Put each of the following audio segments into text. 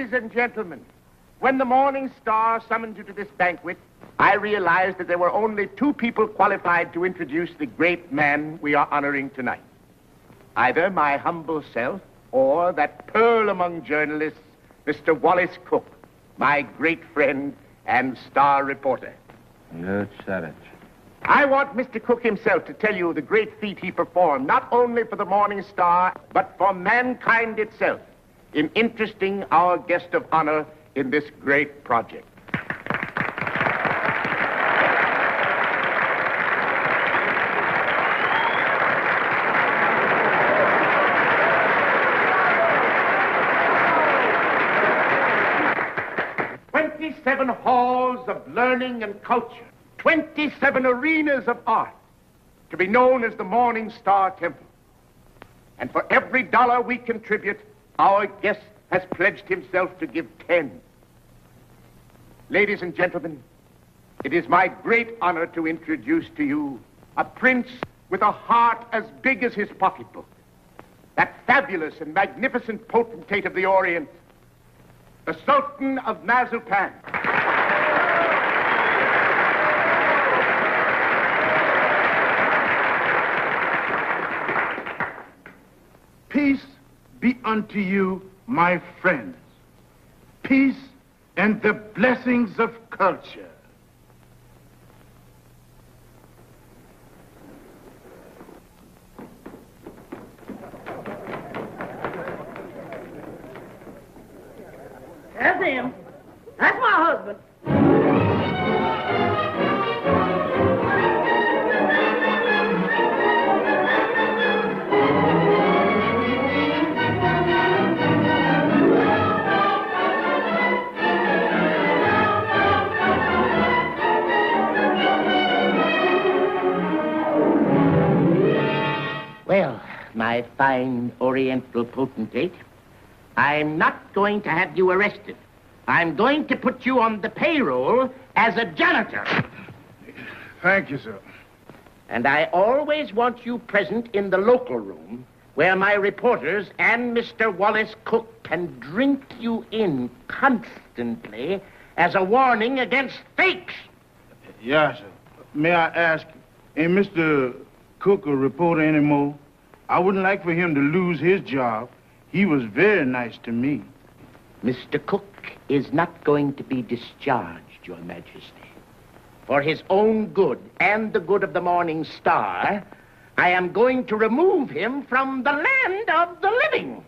Ladies and gentlemen, when the Morning Star summoned you to this banquet, I realized that there were only two people qualified to introduce the great man we are honoring tonight. Either my humble self or that pearl among journalists, Mr. Wallace Cook, my great friend and star reporter. You said it. I want Mr. Cook himself to tell you the great feat he performed, not only for the Morning Star, but for mankind itself, in interesting our guest of honor in this great project. "27 halls of learning and culture, 27 arenas of art, to be known as the Morning Star Temple. And for every dollar we contribute, our guest has pledged himself to give 10. Ladies and gentlemen, it is my great honor to introduce to you a prince with a heart as big as his pocketbook, that fabulous and magnificent potentate of the Orient, the Sultan of Mazuppan. Peace be unto you, my friends. Peace and the blessings of culture. That's him. That's my husband. Well, my fine Oriental potentate, I'm not going to have you arrested. I'm going to put you on the payroll as a janitor. Thank you, sir. And I always want you present in the local room where my reporters and Mr. Wallace Cook can drink you in constantly as a warning against fakes. Yes, sir. May I ask, ain't Mr. Cook a reporter anymore? I wouldn't like for him to lose his job. He was very nice to me. Mr. Cook is not going to be discharged, Your Majesty. For his own good and the good of the Morning Star, I am going to remove him from the land of the living.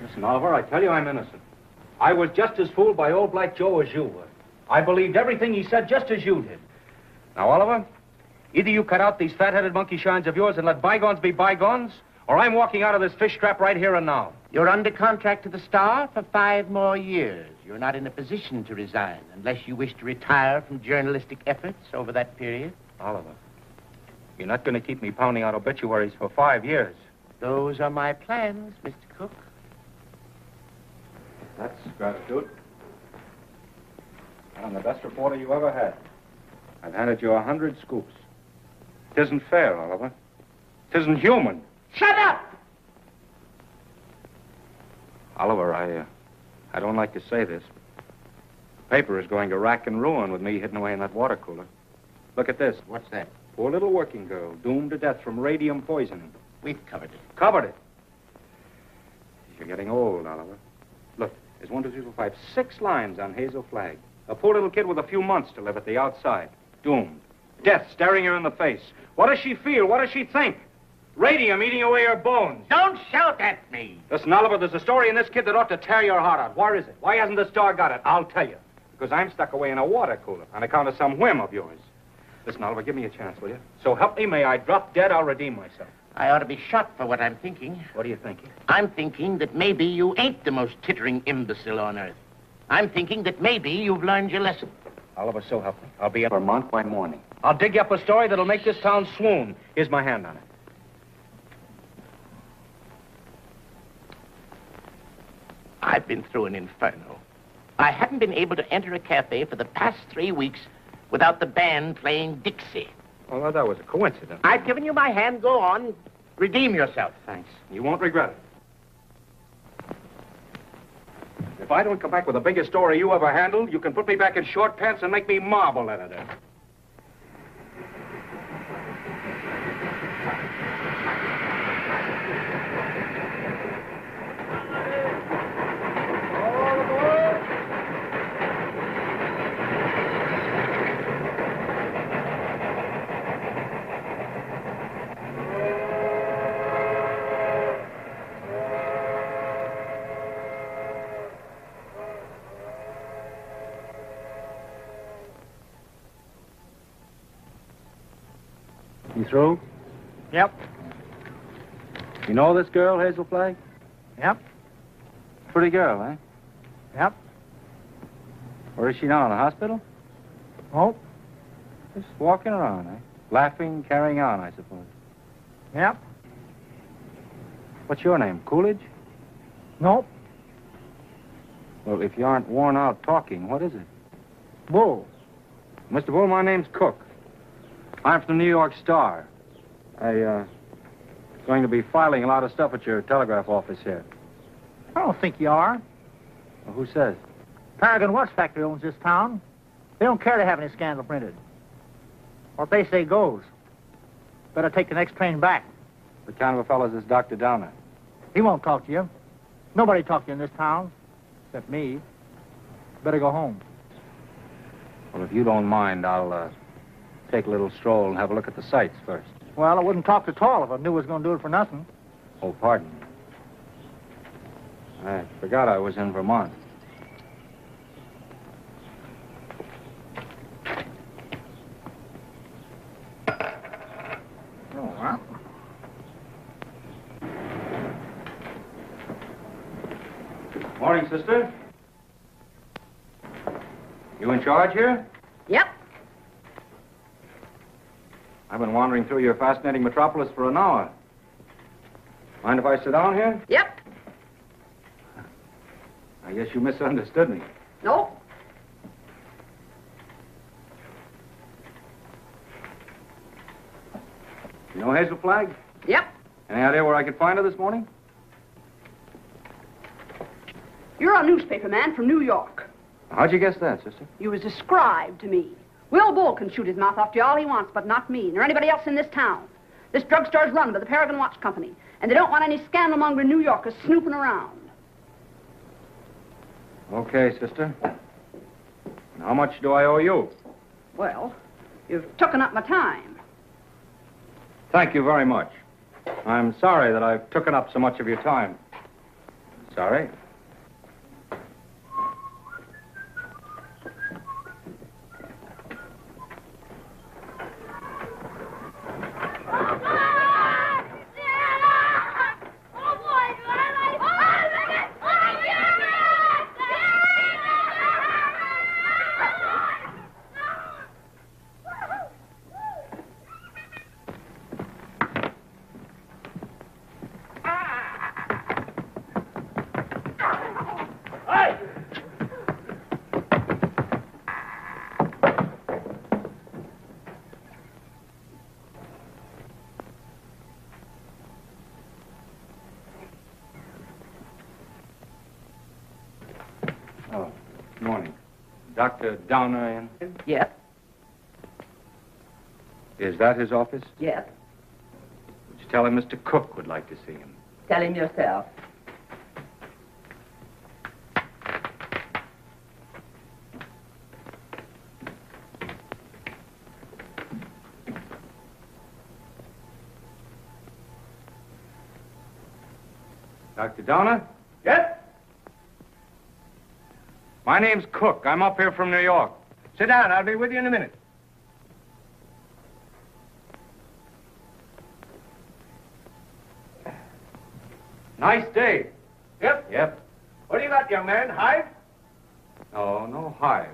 Listen, Oliver, I tell you I'm innocent. I was just as fooled by old Black Joe as you were. I believed everything he said just as you did. Now, Oliver, either you cut out these fat-headed monkey shines of yours and let bygones be bygones, or I'm walking out of this fish trap right here and now. You're under contract to the Star for 5 more years. You're not in a position to resign unless you wish to retire from journalistic efforts over that period. Oliver, you're not going to keep me pounding out obituaries for 5 years. Those are my plans, Mr. Cook. That's gratitude. I'm the best reporter you ever had. I've handed you 100 scoops. It isn't fair, Oliver. It isn't human. Shut up! Oliver, I don't like to say this. The paper is going to rack and ruin with me hidden away in that water cooler. Look at this. What's that? Poor little working girl, doomed to death from radium poisoning. We've covered it. Covered it. You're getting old, Oliver. Look, there's 1, 2, 3, 4, 5, 6 lines on Hazel Flagg. A poor little kid with a few months to live at the outside. Doomed. Death staring her in the face. What does she feel? What does she think? Radium eating away her bones. Don't shout at me. Listen, Oliver, there's a story in this kid that ought to tear your heart out. Where is it? Why hasn't the star got it? I'll tell you. Because I'm stuck away in a water cooler on account of some whim of yours. Listen, Oliver, give me a chance, will you? So help me, may I drop dead, I'll redeem myself. I ought to be shot for what I'm thinking. What are you thinking? I'm thinking that maybe you ain't the most tittering imbecile on earth. I'm thinking that maybe you've learned your lesson. Oliver, so help me. I'll be in Vermont by morning. I'll dig you up a story that'll make this town swoon. Here's my hand on it. I've been through an inferno. I haven't been able to enter a cafe for the past 3 weeks without the band playing Dixie. Well, that was a coincidence. I've given you my hand. Go on. Redeem yourself. Thanks. You won't regret it. If I don't come back with the biggest story you ever handled, you can put me back in short pants and make me marble editor. You through? Yep. You know this girl, Hazel Flagg? Yep. Pretty girl, eh? Yep. Where is she now, in the hospital? Oh. Just walking around, eh? Laughing, carrying on, I suppose. Yep. What's your name, Coolidge? Nope. Well, if you aren't worn out talking, what is it? Bull. Mr. Bull, my name's Cook. I'm from the New York Star. Going to be filing a lot of stuff at your telegraph office here. I don't think you are. Well, who says? Paragon Watch Factory owns this town. They don't care to have any scandal printed. What they say goes. Better take the next train back. What kind of a fellow is this Dr. Downer? He won't talk to you. Nobody talk to you in this town, except me. Better go home. Well, if you don't mind, I'll take a little stroll and have a look at the sights first. Well, I wouldn't talk at all if I knew I was going to do it for nothing. Oh, pardon me. I forgot I was in Vermont. Oh, well. Morning, sister. You in charge here? Yep. I've been wandering through your fascinating metropolis for an hour. Mind if I sit down here? Yep. I guess you misunderstood me. No. You know Hazel Flagg? Yep. Any idea where I could find her this morning? You're a newspaper man from New York. How'd you guess that, sister? You was described to me. Will Bull can shoot his mouth off to you all he wants, but not me, nor anybody else in this town. This drugstore's run by the Paragon Watch Company, and they don't want any scandal-mongering New Yorkers snooping around. Okay, sister. And how much do I owe you? Well, you've taken up my time. Thank you very much. I'm sorry that I've taken up so much of your time. Sorry. Oh, morning. Dr. Downer in? Yes. Is that his office? Yes. Would you tell him Mr. Cook would like to see him? Tell him yourself. Dr. Donner? Yes? My name's Cook. I'm up here from New York. Sit down. I'll be with you in a minute. Nice day. Yep. Yep. What do you got, young man? Hive? Oh, no hives.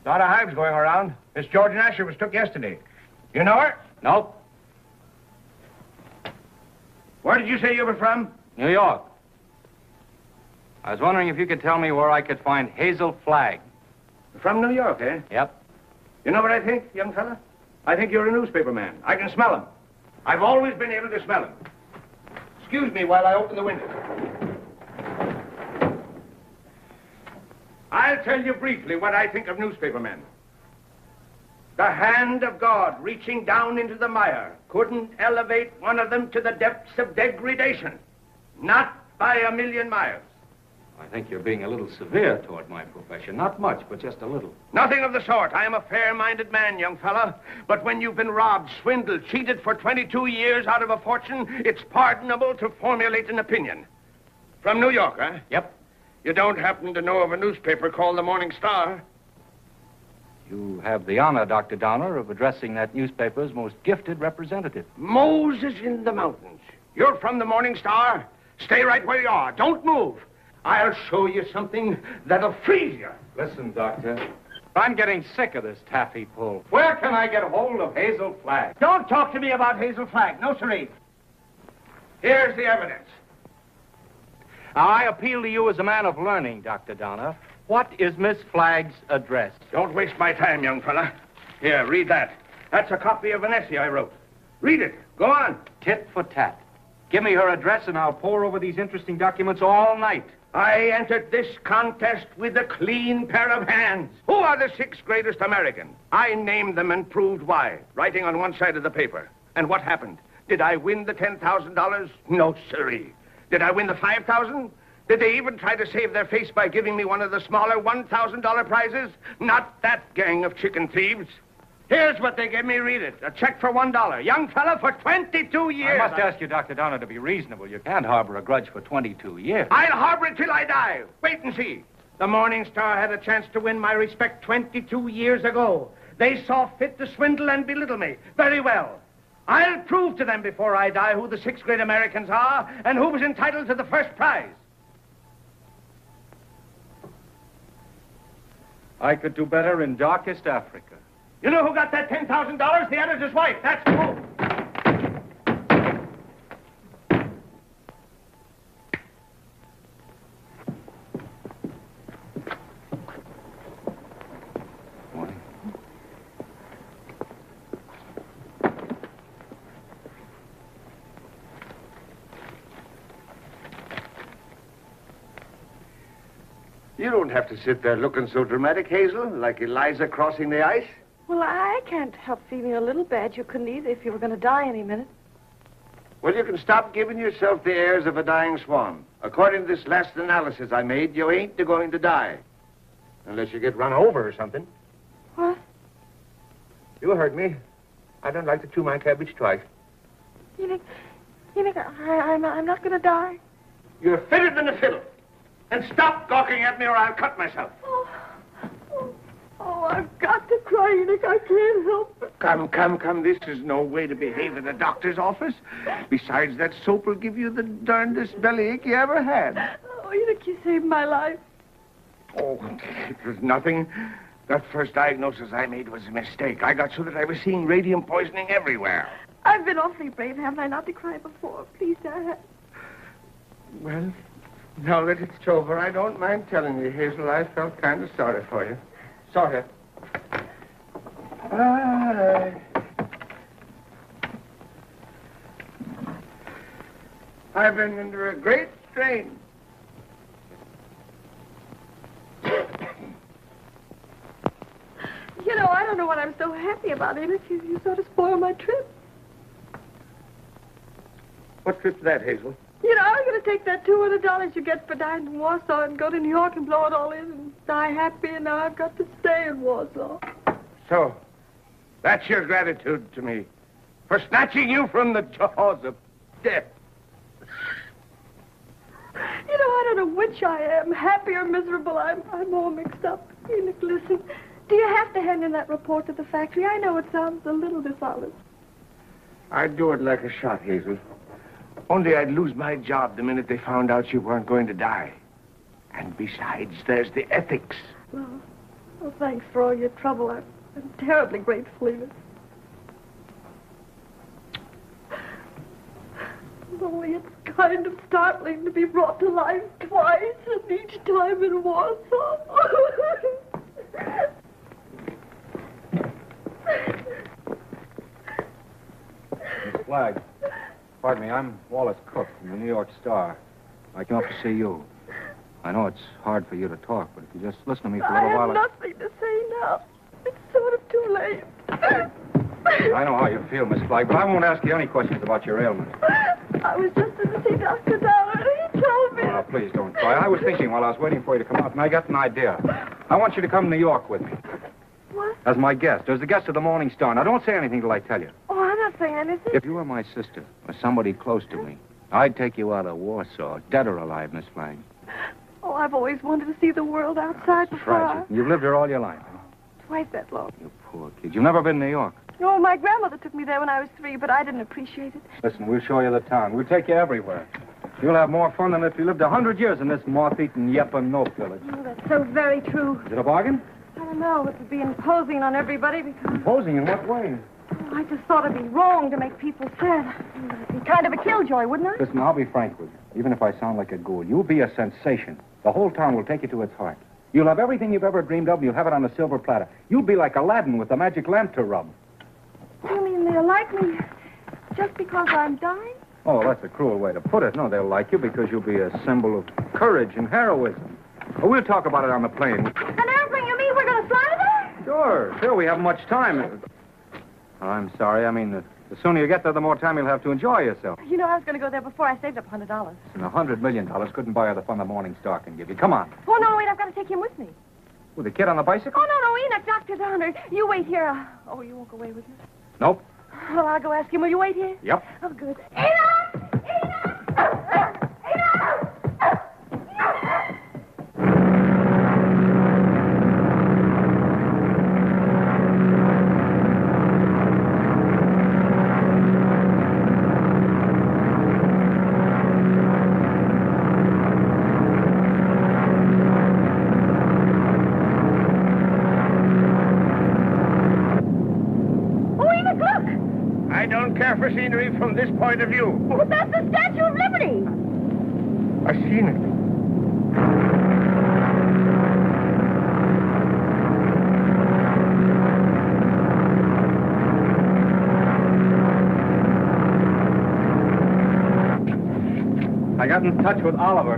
A lot of hives going around. Miss George Asher was took yesterday. You know her? Nope. Where did you say you were from? New York. I was wondering if you could tell me where I could find Hazel Flagg. From New York, eh? Yep. You know what I think, young fella? I think you're a newspaper man. I can smell him. I've always been able to smell him. Excuse me while I open the window. I'll tell you briefly what I think of newspaper men. The hand of God reaching down into the mire couldn't elevate one of them to the depths of degradation. Not by a million miles. I think you're being a little severe toward my profession. Not much, but just a little. Nothing of the sort. I am a fair-minded man, young fella. But when you've been robbed, swindled, cheated for 22 years out of a fortune, it's pardonable to formulate an opinion. From New York, huh? Yep. You don't happen to know of a newspaper called the Morning Star? You have the honor, Dr. Donner, of addressing that newspaper's most gifted representative. Moses in the mountains. You're from the Morning Star? Stay right where you are. Don't move. I'll show you something that'll freeze you. Listen, Doctor. I'm getting sick of this taffy pull. Where can I get hold of Hazel Flagg? Don't talk to me about Hazel Flagg. No, sirree. Here's the evidence. Now, I appeal to you as a man of learning, Dr. Donner. What is Miss Flagg's address? Don't waste my time, young fella. Here, read that. That's a copy of an essay I wrote. Read it. Go on. Tit for tat. Give me her address and I'll pore over these interesting documents all night. I entered this contest with a clean pair of hands. Who are the 6 greatest Americans? I named them and proved why, writing on one side of the paper. And what happened? Did I win the $10,000? No, sirree. Did I win the $5,000? Did they even try to save their face by giving me one of the smaller $1,000 prizes? Not that gang of chicken thieves. Here's what they gave me. Read it. A check for $1. Young fella, for 22 years. I must ask you, Dr. Donner, to be reasonable. You can't harbor a grudge for 22 years. I'll harbor it till I die. Wait and see. The Morning Star had a chance to win my respect 22 years ago. They saw fit to swindle and belittle me. Very well. I'll prove to them before I die who the 6 great Americans are and who was entitled to the first prize. I could do better in darkest Africa. You know who got that $10,000? The editor's wife. That's who. Morning. You don't have to sit there looking so dramatic, Hazel, like Eliza crossing the ice. Well, I can't help feeling a little bad. You couldn't either if you were going to die any minute. Well, you can stop giving yourself the airs of a dying swan. According to this last analysis I made, you ain't going to die. Unless you get run over or something. What? You heard me. I don't like to chew my cabbage twice. You think I'm not going to die? You're fitter than a fiddle. And stop gawking at me or I'll cut myself. Oh, I've got to cry, Enoch. I can't help it. Come. This is no way to behave in a doctor's office. Besides, that soap will give you the darndest bellyache you ever had. Oh, Enoch, you saved my life. Oh, it was nothing. That first diagnosis I made was a mistake. I got so that I was seeing radium poisoning everywhere. I've been awfully brave, haven't I, not to cry before? Please, Dad. Well, now that it's over, I don't mind telling you, Hazel, I felt kind of sorry for you. Sort of. I've been under a great strain. You know, I don't know what I'm so happy about, Enoch. You sort of spoiled my trip. What trip's that, Hazel? You know, I was going to take that $200 you get for dying in Warsaw and go to New York and blow it all in and die happy, and now I've got to stay in Warsaw. So, that's your gratitude to me for snatching you from the jaws of death. You know, I don't know which I am, happy or miserable. I'm all mixed up. Enoch, listen. Do you have to hand in that report to the factory? I know it sounds a little dishonest. I'd do it like a shot, Hazel. Only I'd lose my job the minute they found out you weren't going to die. And besides, there's the ethics. Well, thanks for all your trouble. I'm terribly grateful, Enoch. Only it's kind of startling to be brought to life twice, and each time in Warsaw. Miss Flagg, pardon me, I'm Wallace Cook from the New York Star. I came up to see you. I know it's hard for you to talk, but if you just listen to me for a little while... I have nothing to say now. It's sort of too late. I know how you feel, Miss Flagg, but I won't ask you any questions about your ailment. I was just in to see Dr. Downer, and he told me... Oh, please don't cry. I was thinking while I was waiting for you to come out, and I got an idea. I want you to come to New York with me. What? As my guest, as the guest of the Morning Star. Now, don't say anything till I tell you. Oh, I'm not saying anything. If you were my sister, or somebody close to me, I'd take you out of Warsaw, dead or alive, Miss Flagg. Oh, I've always wanted to see the world outside before. Tragic. You've lived here all your life. Twice that long. You poor kid. You've never been to New York. Oh, my grandmother took me there when I was 3, but I didn't appreciate it. Listen, we'll show you the town. We'll take you everywhere. You'll have more fun than if you lived 100 years in this moth-eaten Yep-and-Nope village. Oh, that's so very true. Is it a bargain? I don't know. It would be imposing on everybody because... Imposing in what way? Oh, I just thought it'd be wrong to make people sad. It'd be kind of a killjoy, wouldn't I? Listen, I'll be frank with you. Even if I sound like a ghoul, you'll be a sensation. The whole town will take you to its heart. You'll have everything you've ever dreamed of, and you'll have it on a silver platter. You'll be like Aladdin with the magic lamp to rub. You mean they'll like me just because I'm dying? Oh, that's a cruel way to put it. No, they'll like you because you'll be a symbol of courage and heroism. Well, we'll talk about it on the plane. An airplane, you mean we're going to fly there? Sure, we haven't much time. Oh, I'm sorry. I mean, the sooner you get there, the more time you'll have to enjoy yourself. You know, I was going to go there before I saved up $100. And $100 million couldn't buy her the fun the Morning Star can give you. Come on. Oh, no, wait, I've got to take him with me. With the kid on the bicycle? Oh, no, Enoch, Dr. Downer. You wait here. Oh, you won't go away with me? Nope. Well, I'll go ask him. Will you wait here? Yep. Oh, good. Enoch! Enoch! I don't care for scenery from this point of view. But that's the Statue of Liberty. I've seen it. I got in touch with Oliver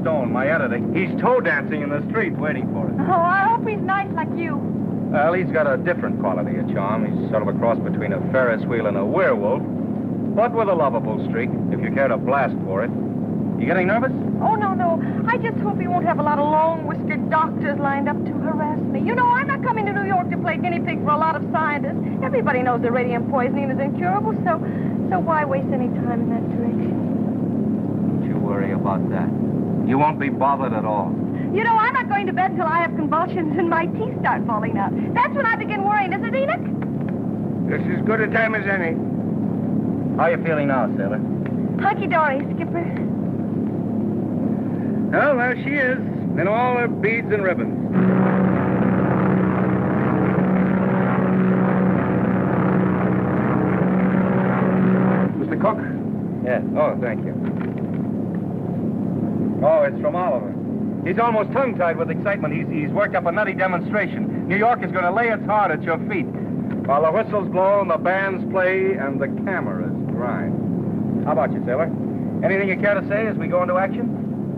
Stone, my editor. He's toe dancing in the street waiting for us. Oh, I hope he's nice like you. Well, he's got a different quality of charm. He's sort of a cross between a Ferris wheel and a werewolf, but with a lovable streak, if you care to blast for it. You getting nervous? Oh, no. I just hope he won't have a lot of long-whiskered doctors lined up to harass me. You know, I'm not coming to New York to play guinea pig for a lot of scientists. Everybody knows that radium poisoning is incurable, so why waste any time in that direction? Don't you worry about that. You won't be bothered at all. You know, I'm not going to bed till I have convulsions and my teeth start falling out. That's when I begin worrying, isn't it, Enoch? This is as good a time as any. How are you feeling now, sailor? Hunky-dory, Skipper. Well, there she is, in all her beads and ribbons. Mr. Cook? Yes. Oh, thank you. Oh, it's from Oliver. He's almost tongue-tied with excitement. He's worked up a nutty demonstration. New York is going to lay its heart at your feet while the whistles blow and the bands play and the cameras grind. How about you, sailor? Anything you care to say as we go into action?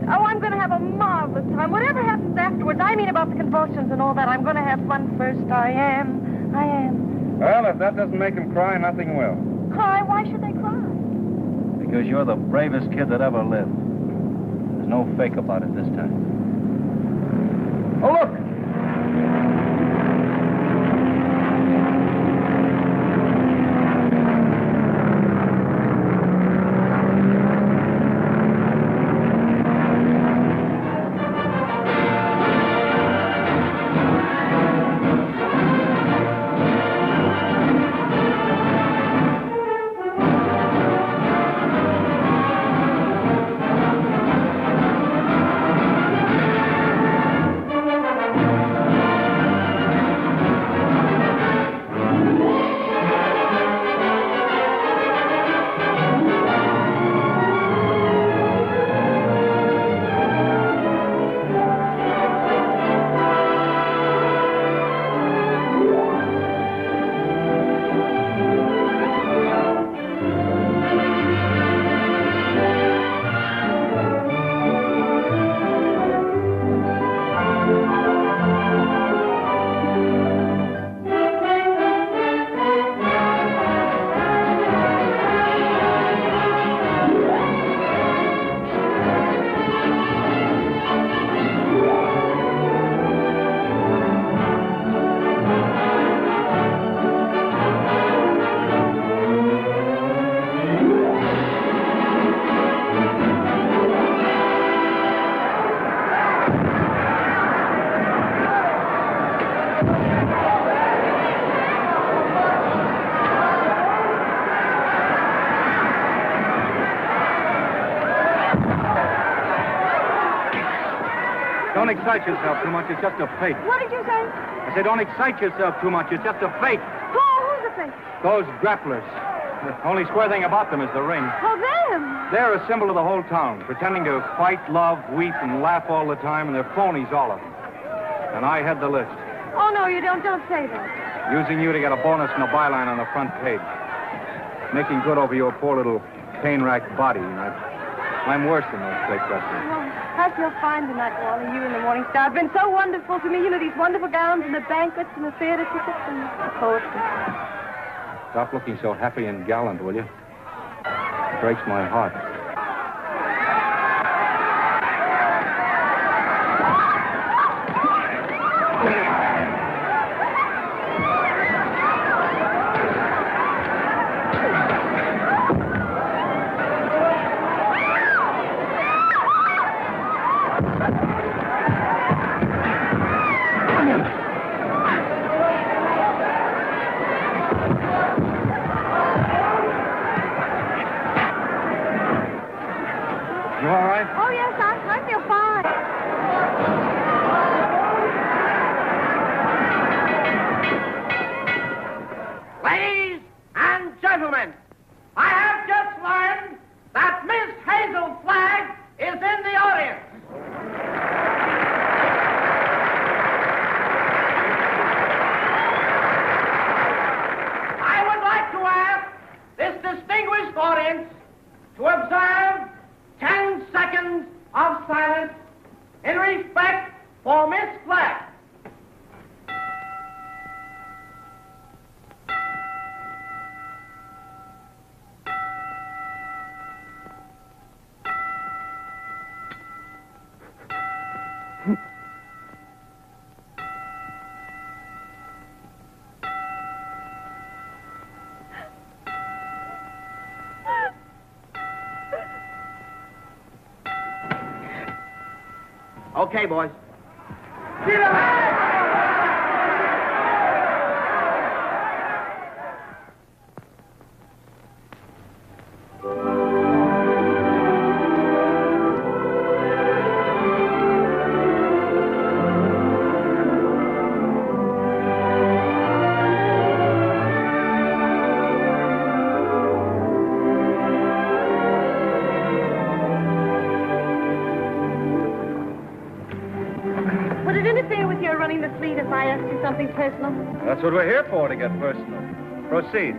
Oh, I'm going to have a marvelous time. Whatever happens afterwards, I mean about the convulsions and all that, I'm going to have fun first. I am. Well, if that doesn't make him cry, nothing will. Cry? Why should they cry? Because you're the bravest kid that ever lived. There's no fake about it this time. Oh, look! excite yourself too much. It's just a fake. What did you say? I said, don't excite yourself too much. It's just a fake. Who's the fake? Those grapplers. The only square thing about them is the ring. Oh, them. They're a symbol of the whole town, pretending to fight, love, weep, and laugh all the time, and they're phonies, all of them. And I head the list. Oh, no, you don't. Don't say that. Using you to get a bonus and a byline on the front page. Making good over your poor little pain-racked body. I'm worse than those fake wrestlers. Well, I feel fine tonight, Wally. You and the Morning Star have been so wonderful to me. You know, these wonderful gowns and the banquets and the theater tickets and the poetry. Stop looking so happy and gallant, will you? It breaks my heart. Oh, yes, I feel fine. Ladies and gentlemen, I have just learned that Miss Hazel Flagg is in the audience. I would like to ask this distinguished audience to observe 10 seconds of silence in respect for Miss Flagg. Okay, boys. Would it interfere with your running the fleet if I asked you something personal? That's what we're here for, to get personal. Proceed.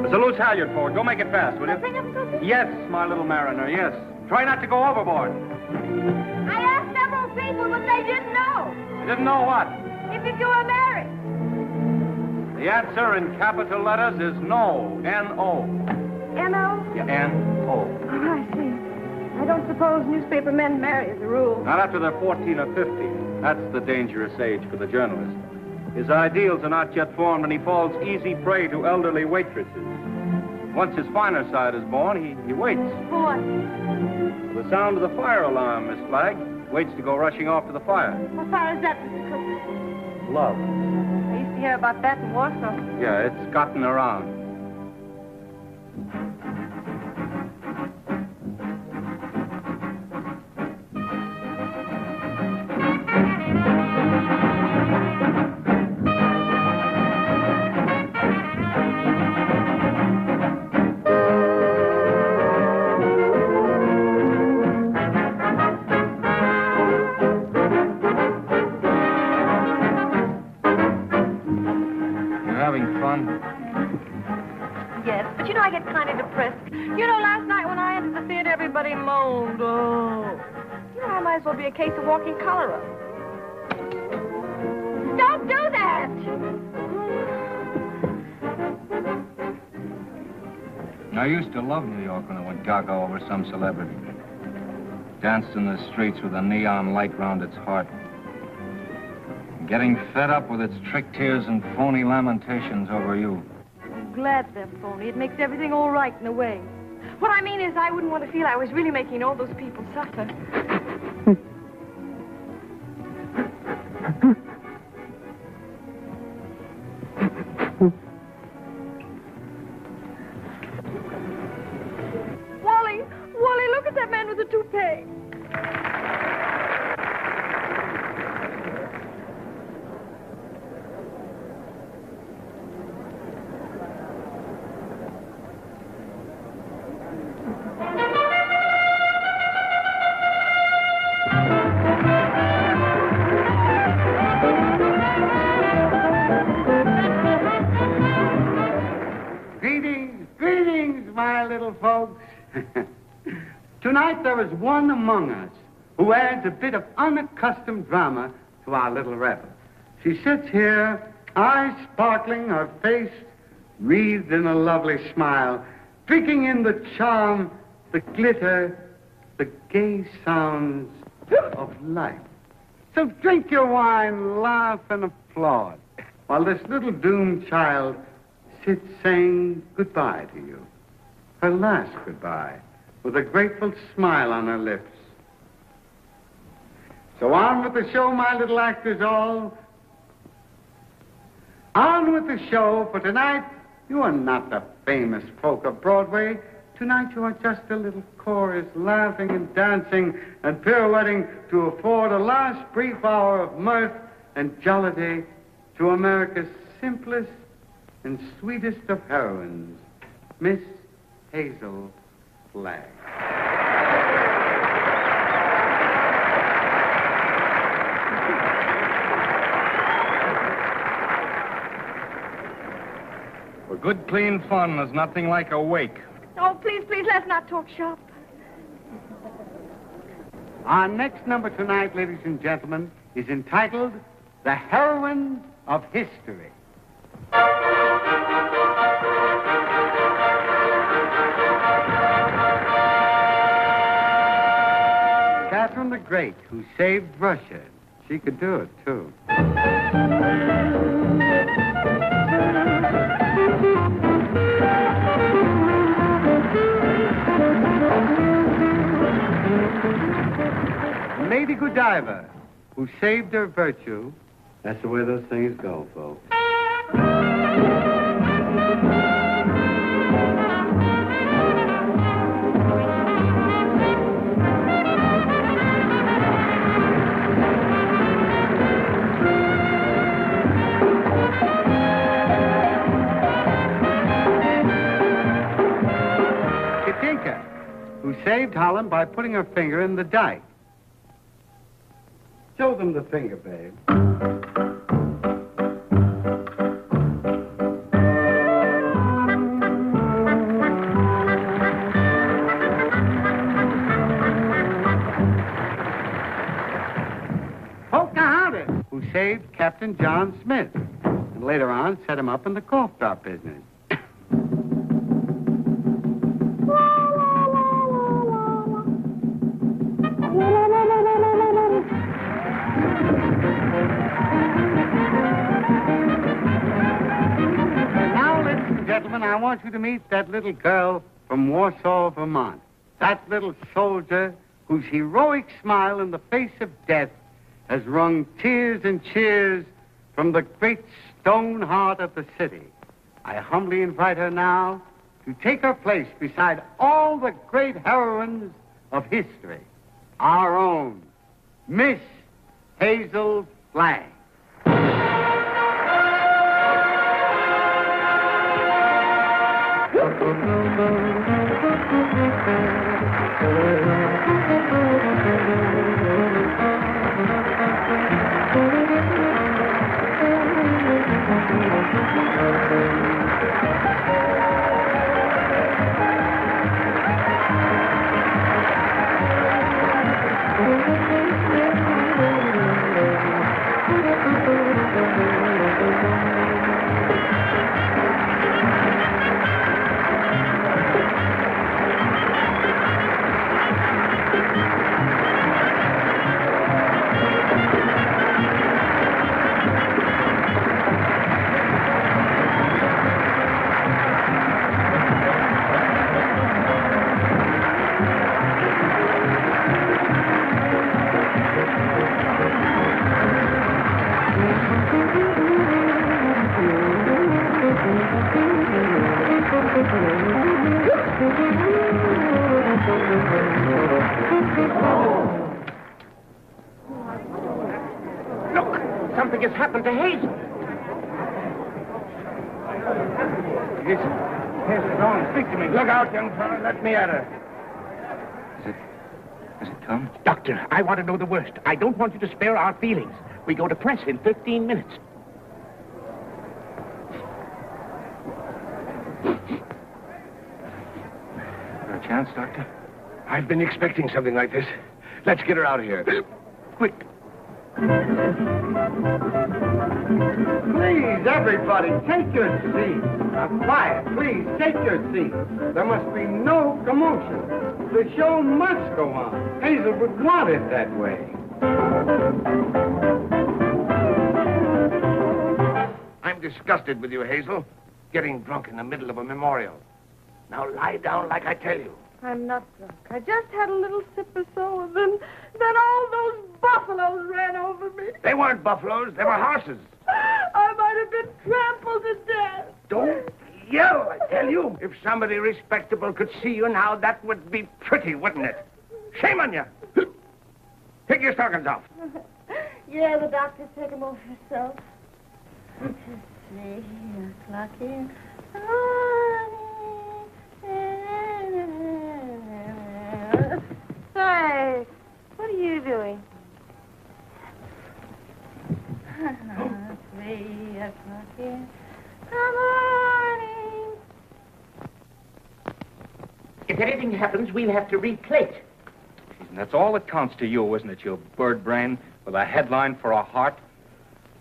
There's a loose halyard forward. Go make it fast, will you? Something of something? Yes, my little mariner, yes. Try not to go overboard. I asked several people, but they didn't know. You didn't know what? If you were married. The answer in capital letters is no. N-O. N-O? Yeah, N-O. Oh, I see. I don't suppose newspaper men marry as a rule. Not after they're 14 or 15. That's the dangerous age for the journalist. His ideals are not yet formed, and he falls easy prey to elderly waitresses. Once his finer side is born, he waits. For what? For the sound of the fire alarm, Miss Flagg. Waits to go rushing off to the fire. What fire is that, Mr. Cook? Love. I used to hear about that in Warsaw. Yeah, it's gotten around. Yes, but you know, I get kind of depressed. You know, last night when I entered the theater, everybody moaned. Oh. You know, I might as well be a case of walking cholera. Don't do that! I used to love New York when I went gaga over some celebrity. Danced in the streets with a neon light round its heart. Getting fed up with its trick tears and phony lamentations over you. I'm glad they're phony. It makes everything all right in a way. What I mean is I wouldn't want to feel I was really making all those people suffer. Wally, look at that man with the toupee. Greetings, my little folks. Tonight there is one among us who adds a bit of unaccustomed drama to our little revel. She sits here, eyes sparkling, her face wreathed in a lovely smile, drinking in the charm, the glitter, the gay sounds of life. So drink your wine, laugh, and applaud, while this little doomed child sits saying goodbye to you. Her last goodbye, with a grateful smile on her lips. So on with the show, my little actors all. On with the show, for tonight you are not the famous folk of Broadway. Tonight you are just a little chorus, laughing and dancing and pirouetting to afford a last brief hour of mirth and jollity to America's simplest and sweetest of heroines, Miss Hazel Flagg. For good, clean fun, there's nothing like a wake. Oh, please, please, let's not talk shop. Our next number tonight, ladies and gentlemen, is entitled The Heroine of History. Catherine the Great, who saved Russia. She could do it, too. Lady Godiva, who saved her virtue. That's the way those things go, folks. Katinka, who saved Holland by putting her finger in the dike. Show them the finger, babe. Pocahontas, who saved Captain John Smith, and later on set him up in the cough drop business. I want you to meet that little girl from Warsaw, Vermont. That little soldier whose heroic smile in the face of death has wrung tears and cheers from the great stone heart of the city. I humbly invite her now to take her place beside all the great heroines of history. Our own Miss Hazel Flagg. Something has happened to Hazel. Yes, go on, speak to me. Look out, young fella. Let me at her. Has it come? Doctor, I want to know the worst. I don't want you to spare our feelings. We go to press in 15 minutes. chance, Doctor? I've been expecting something like this. Let's get her out of here. Quick. Please, everybody, take your seats. Now, quiet, please, take your seats. There must be no commotion. The show must go on. Hazel would want it that way. I'm disgusted with you, Hazel. Getting drunk in the middle of a memorial. Now lie down like I tell you. I'm not drunk. I just had a little sip or so, and then all those buffaloes ran over me. They weren't buffaloes. They were horses. I might have been trampled to death. Don't yell, I tell you. If somebody respectable could see you now, that would be pretty, wouldn't it? Shame on you. Take your stockings off. Yeah, the doctor took him off himself. Let's see, o'clock in. Hey, what are you doing? 3 o'clock in the morning. If anything happens, we'll have to replate. And that's all that counts to you, isn't it, you bird brain with a headline for a heart?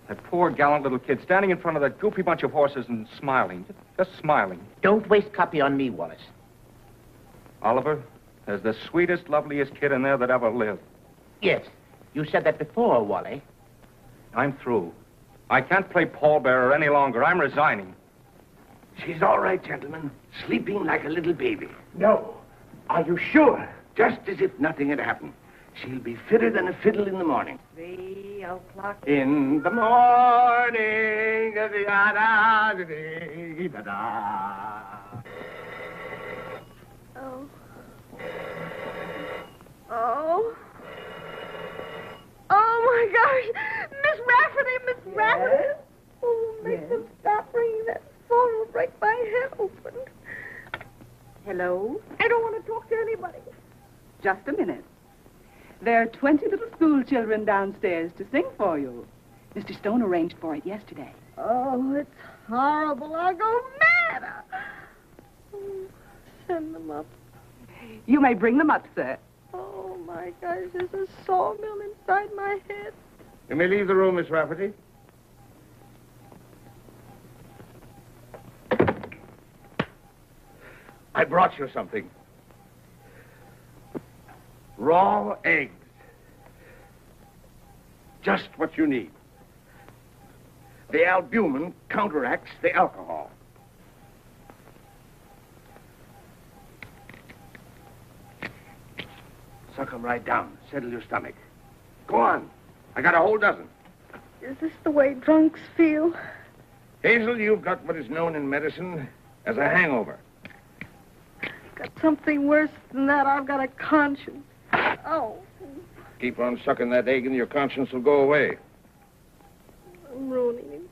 That poor, gallant little kid standing in front of that goofy bunch of horses and smiling, just smiling. Don't waste copy on me, Wallace. Oliver, there's the sweetest, loveliest kid in there that ever lived. Yes, you said that before, Wally. I'm through. I can't play pallbearer any longer. I'm resigning. She's all right, gentlemen. Sleeping like a little baby. No. Are you sure? Just as if nothing had happened. She'll be fitter than a fiddle in the morning. 3 o'clock. In the morning. Oh. Oh. Oh, my gosh. Miss Rafferty, Miss Rafferty. Oh, make them stop ringing that phone. Will break my head open. Hello? I don't want to talk to anybody. Just a minute. There are 20 little school children downstairs to sing for you. Mr. Stone arranged for it yesterday. Oh, it's horrible. I'll go mad. Oh, send them up. You may bring them up, sir. Oh, my gosh, there's a sawmill inside my head. You may leave the room, Miss Rafferty. I brought you something. Raw eggs. Just what you need. The albumin counteracts the alcohol. Suck 'em right down. Settle your stomach. Go on. I got a whole dozen. Is this the way drunks feel? Hazel, you've got what is known in medicine as a hangover. Got something worse than that. I've got a conscience. Oh, Keep on sucking that egg and your conscience will go away. I'm ruining him.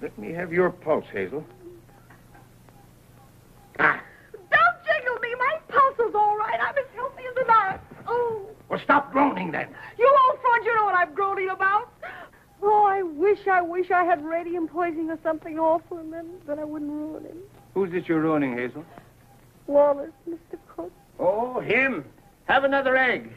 Let me have your pulse, Hazel. Ah. Don't jiggle me. My pulse is all right. I'm as healthy as an ox. Oh. Well, stop groaning then. You old fraud, you know what I'm groaning about. Oh, I wish I had radium poisoning or something awful, and then I wouldn't ruin him. Who's it you're ruining, Hazel? Wallace, Mr. Cook. Oh, him. Have another egg.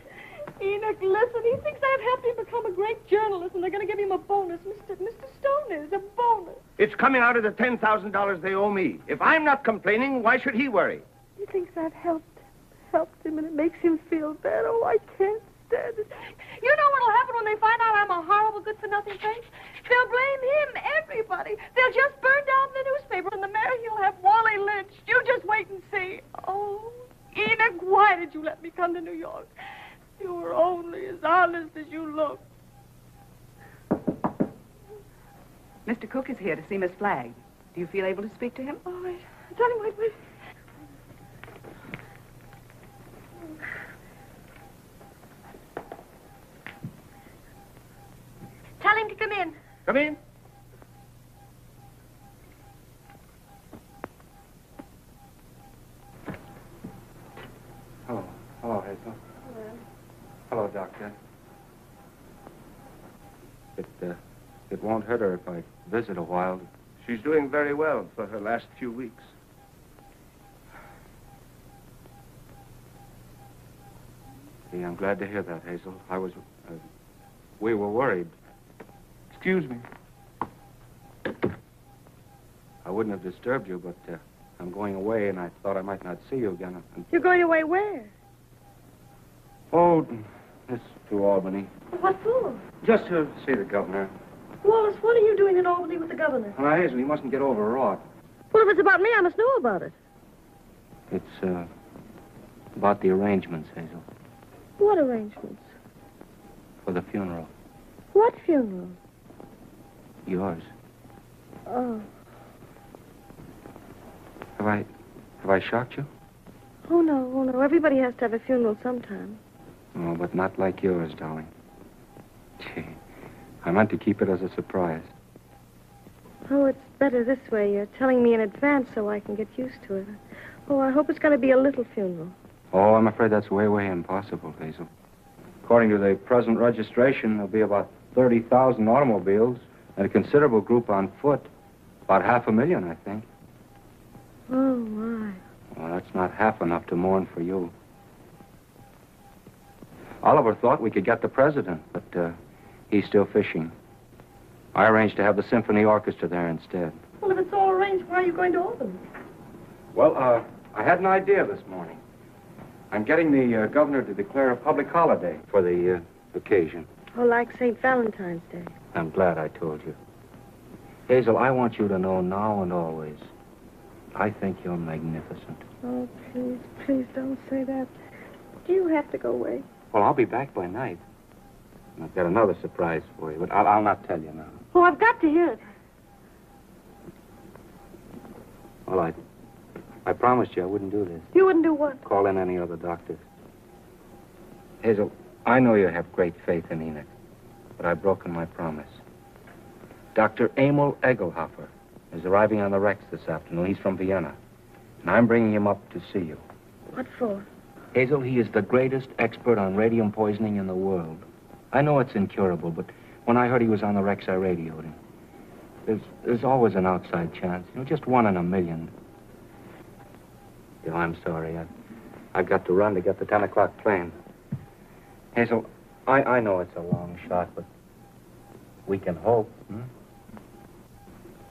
Enoch, listen, he thinks I've helped him become a great journalist, and they're going to give him a bonus. Mr. Stone is a bonus. It's coming out of the $10,000 they owe me. If I'm not complaining, why should he worry? He thinks I've helped him, and it makes him feel bad. Oh, I can't stand it. You know what'll happen when they find out I'm a horrible, good-for-nothing face? They'll blame him, everybody. They'll just burn down the newspaper, and the mayor, he'll have Wally lynched. You just wait and see. Oh, Enoch, why did you let me come to New York? You were only as honest as you look. Mr. Cook is here to see Miss Flagg. Do you feel able to speak to him? All right. Tell him, wait. Tell him to come in. Come in. Hello, Hazel. Hello, Doctor. It won't hurt her if I visit a while. She's doing very well for her last few weeks. Yeah, I'm glad to hear that, Hazel. We were worried. Excuse me. I wouldn't have disturbed you, but I'm going away, and I thought I might not see you again. You're going away where? Oh, it's to Albany. What for? Just to see the governor. Wallace, what are you doing in Albany with the governor? Now, Hazel, you mustn't get overwrought. Well, if it's about me, I must know about it. It's, about the arrangements, Hazel, What arrangements? for the funeral. What funeral? Yours. Oh. Have I shocked you? Oh, no. Everybody has to have a funeral sometime. Oh, but not like yours, darling. Gee, I meant to keep it as a surprise. Oh, it's better this way. You're telling me in advance so I can get used to it. Oh, I hope it's going to be a little funeral. Oh, I'm afraid that's way, way impossible, Hazel. According to the present registration, there'll be about 30,000 automobiles and a considerable group on foot. About 500,000, I think. Oh, my. Well, that's not half enough to mourn for you. Oliver thought we could get the president, but he's still fishing. I arranged to have the symphony orchestra there instead. Well, if it's all arranged, why are you going to Albany? Well, I had an idea this morning. I'm getting the governor to declare a public holiday for the occasion. Oh, like St. Valentine's Day. I'm glad I told you. Hazel, I want you to know now and always, I think you're magnificent. Oh, please don't say that. Do you have to go away? Well, I'll be back by night. And I've got another surprise for you, but I'll not tell you now. Oh, I've got to hear it. Well, I promised you I wouldn't do this. You wouldn't do what? Call in any other doctors. Hazel, I know you have great faith in Enoch, but I've broken my promise. Dr. Emil Egelhofer is arriving on the Rex this afternoon. He's from Vienna, and I'm bringing him up to see you. What for? Hazel, he is the greatest expert on radium poisoning in the world. I know it's incurable, but when I heard he was on the Rex, I radioed him. There's always an outside chance, just 1 in a million. I'm sorry. I've got to run to get the 10 o'clock plane. Hazel, I know it's a long shot, but we can hope.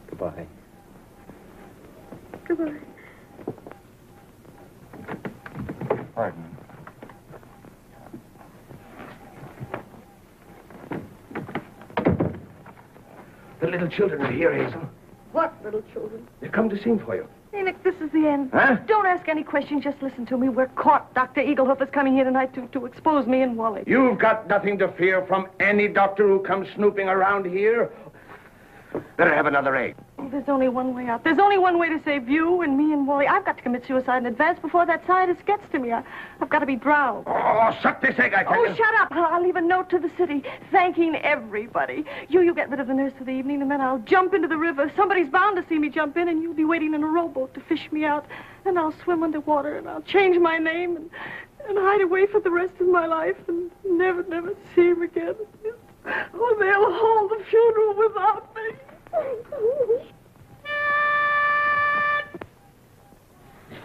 Goodbye. Goodbye. Pardon. The little children are here, Hazel. What little children? They come to sing for you. Enoch, this is the end. Huh? Don't ask any questions. Just listen to me. We're caught. Dr. Egelhofer's coming here tonight to expose me and Wally. You've got nothing to fear from any doctor who comes snooping around here. Better have another egg. Oh, there's only one way out. There's only one way to save you and me and Wally. I've got to commit suicide in advance before that scientist gets to me. I've got to be drowned. Oh, suck this egg, I tell you. Oh, shut up. I'll leave a note to the city thanking everybody. You get rid of the nurse for the evening, and then I'll jump into the river. Somebody's bound to see me jump in, and you'll be waiting in a rowboat to fish me out. And I'll swim underwater, and I'll change my name and hide away for the rest of my life and never see him again. Oh, they'll hold the funeral without me.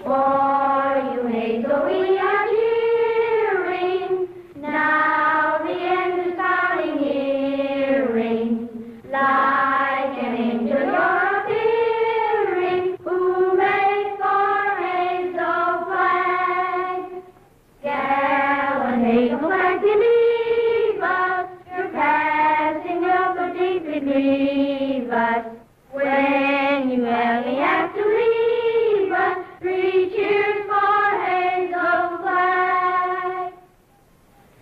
For you, Hazel, we are cheering. Now the end is starting nearing. Like an angel you're appearing. Hooray for Hazel flag. Gallant Hazel flag, believe us. Your passing will so deeply grieve us. When you only have to leave us, 3 cheers for Hazel flag.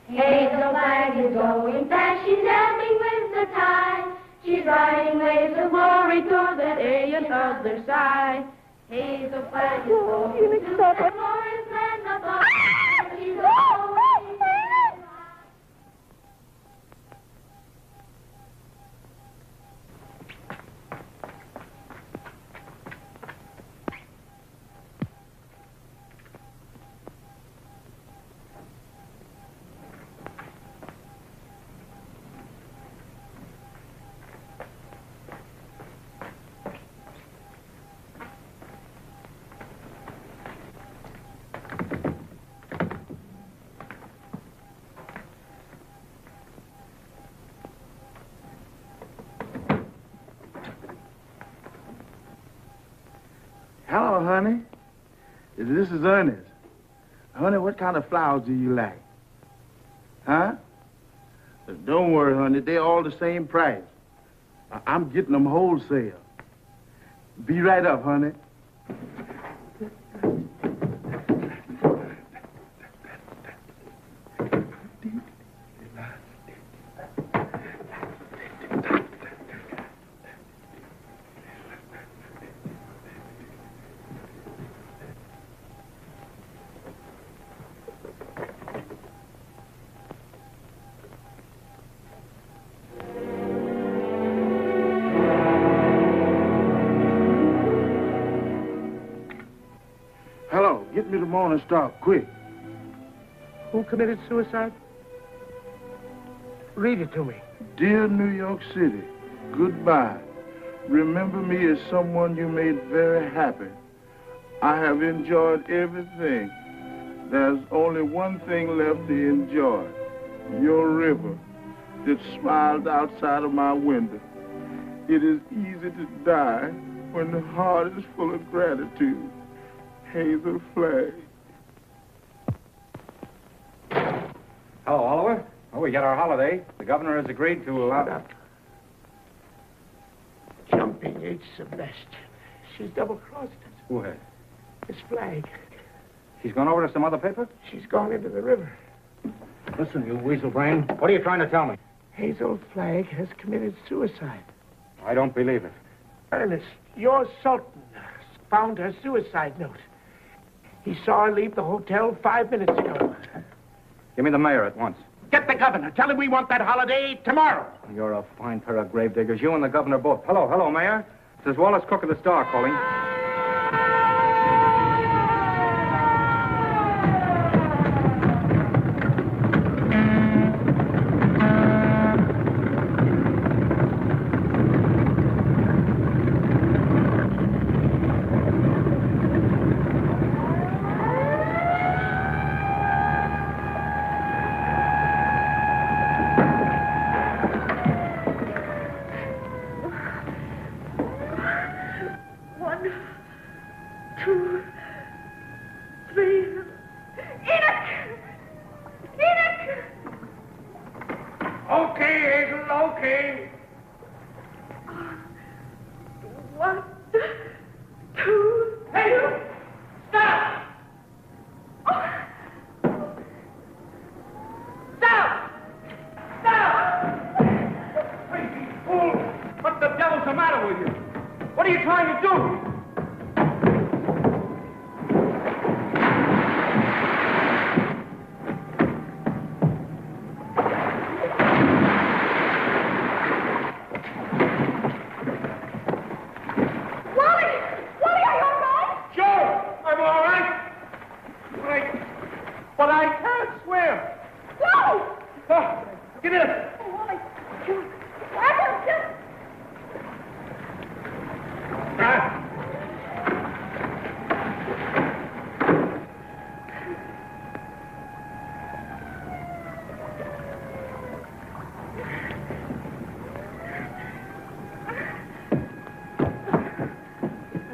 Hazel flag is going fast, she's ebbing with the tide. She's riding waves of glory toward that alien other side. Hazel flag is going to the glorious land above. She's going. Hello, honey. This is Ernest. Honey, what kind of flowers do you like? Huh? Don't worry, honey. They're all the same price. I'm getting them wholesale. Be right up, honey. Hello, get me the Morning Star, quick. Who committed suicide? Read it to me. Dear New York City, goodbye. Remember me as someone you made very happy. I have enjoyed everything. There's only one thing left to enjoy. Your river that smiled outside of my window. It is easy to die when the heart is full of gratitude. Hazel Flag. Hello, Oliver. Oh, we got our holiday. The governor has agreed to allow... Shut up. Jumping H. Sebastian. She's double-crossed us. Who has? Miss Flag. She's gone over to some other paper? She's gone into the river. Listen, you weasel brain. What are you trying to tell me? Hazel Flag has committed suicide. I don't believe it. Ernest, your Sultan found her suicide note. He saw her leave the hotel 5 minutes ago. Give me the mayor at once. Get the governor. Tell him we want that holiday tomorrow. You're a fine pair of gravediggers. You and the governor both. Hello, Mayor. This is Wallace Cook of the Star calling.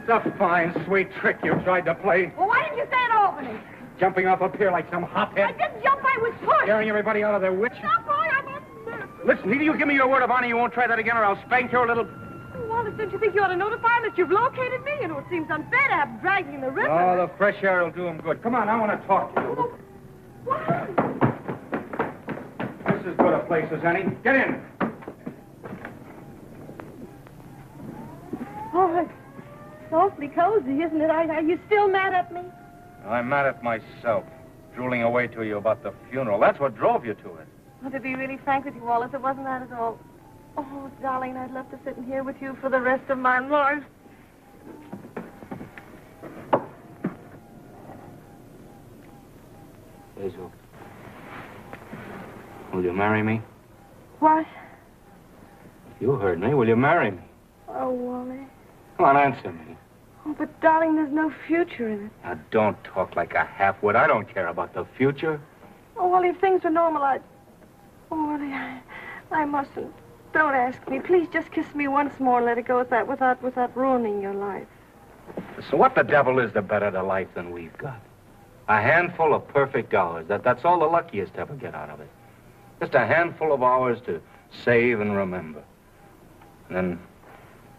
It's a fine, sweet trick you tried to play. Well, why didn't you say it, Albany? Jumping off a pier like some hophead. I didn't jump, I was pushed. Scaring everybody out of their wits. Stop, boy, I'm on... Listen, either you give me your word of honor you won't try that again, or I'll spank your little... Wallace, don't you think you ought to notify him that you've located me? You know, it seems unfair to have him dragging in the river. Oh, the fresh air will do him good. Come on, I want to talk to you. What? This is as good a place as any. Get in. Oh, it's awfully cozy, isn't it? Are you still mad at me? I'm mad at myself, drooling away to you about the funeral. That's what drove you to it. Well, to be really frank with you, Wallace, it wasn't that at all. Oh, darling, I'd love to sit in here with you for the rest of my life. Hazel, will you marry me? What? You heard me. Will you marry me? Oh, Wally. Come on, answer me. Oh, but, darling, there's no future in it. Now, don't talk like a half-wit. I don't care about the future. Oh, Wally, if things were normal, I'd... Oh, Wally, I mustn't. Don't ask me. Please just kiss me once more and let it go at that without ruining your life. So what the devil is the better to life than we've got? A handful of perfect hours. That's all the luckiest ever get out of it. Just a handful of hours to save and remember. And then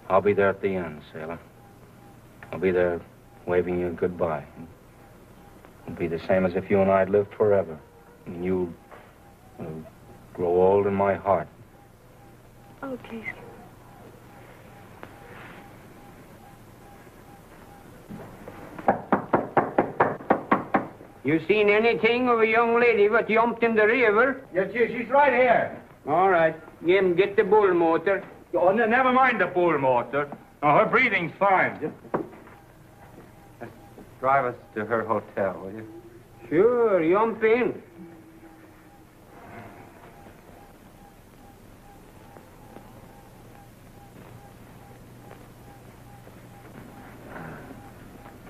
I'll be there at the end, sailor. I'll be there waving you goodbye. It'll be the same as if you and I had lived forever. And you will grow old in my heart. Oh, please. You seen anything of a young lady what jumped in the river? Yes, she's right here. All right. Jim, get the bull motor. Oh, never mind the bull motor. Oh, her breathing's fine. Just drive us to her hotel, will you? Sure, jump in.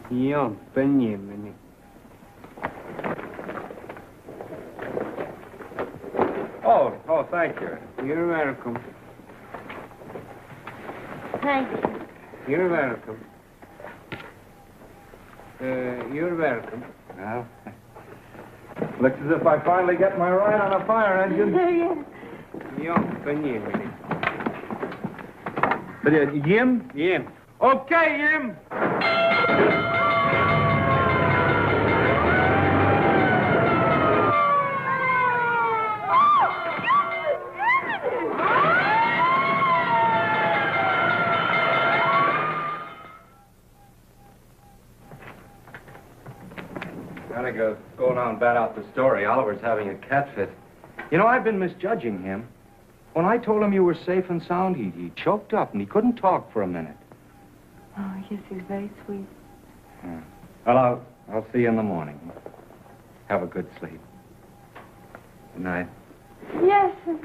Jump in, Jiminy. Oh, thank you. You're welcome. Thank you. You're welcome. You're welcome. Well, looks as if I finally get my ride on a fire engine. Yes. Jump in, Jiminy. But, Jim? Jim. Okay, Jim. Gotta go down and bat out the story. Oliver's having a cat fit. You know, I've been misjudging him. When I told him you were safe and sound, he choked up and he couldn't talk for a minute. Oh, yes, he's very sweet. Yeah. Well, I'll see you in the morning. Have a good sleep. Good night. Yes. Oh,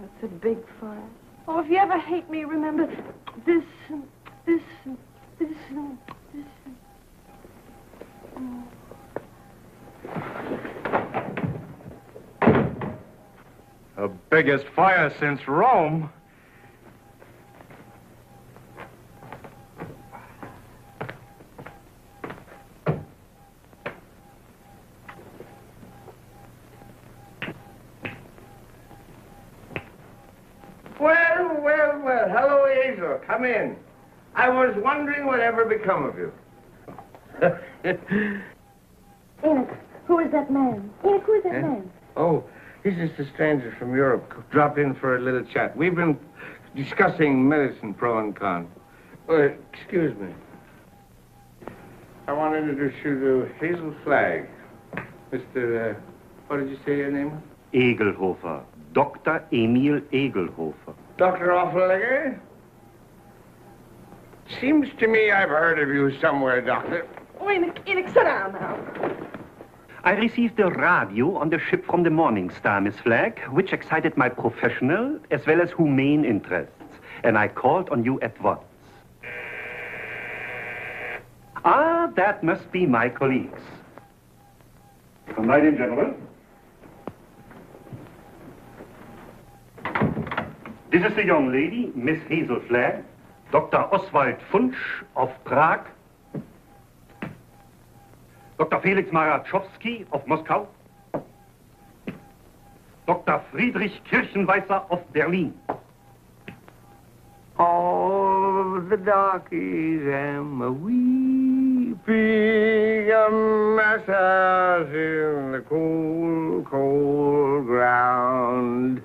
that's a big fire. Oh, if you ever hate me, remember this. Oh. The biggest fire since Rome. Well. Hello, Hazel. Come in. I was wondering whatever become of you. Enoch, who is that man? Enoch, who is that man? Oh, he's just a stranger from Europe. Dropped in for a little chat. We've been discussing medicine, pro and con. Excuse me. I want to introduce you to Hazel Flagg. Mr. What did you say your name was? Egelhofer. Dr. Emil Egelhofer. Dr. Offenlegger? Seems to me I've heard of you somewhere, Doctor. Oh, Enoch, sit down now. I received a radio on the ship from the Morning Star, Miss Flagg, which excited my professional as well as humane interests, and I called on you at once. Ah, that must be my colleagues. Come right in, gentlemen. This is the young lady, Miss Hazel Flagg, Dr. Oswald Funsch of Prague, Dr. Felix Marachowski of Moscow, Dr. Friedrich Kirchenweiser of Berlin. All the darkies am weeping a massage in the cold, cold ground.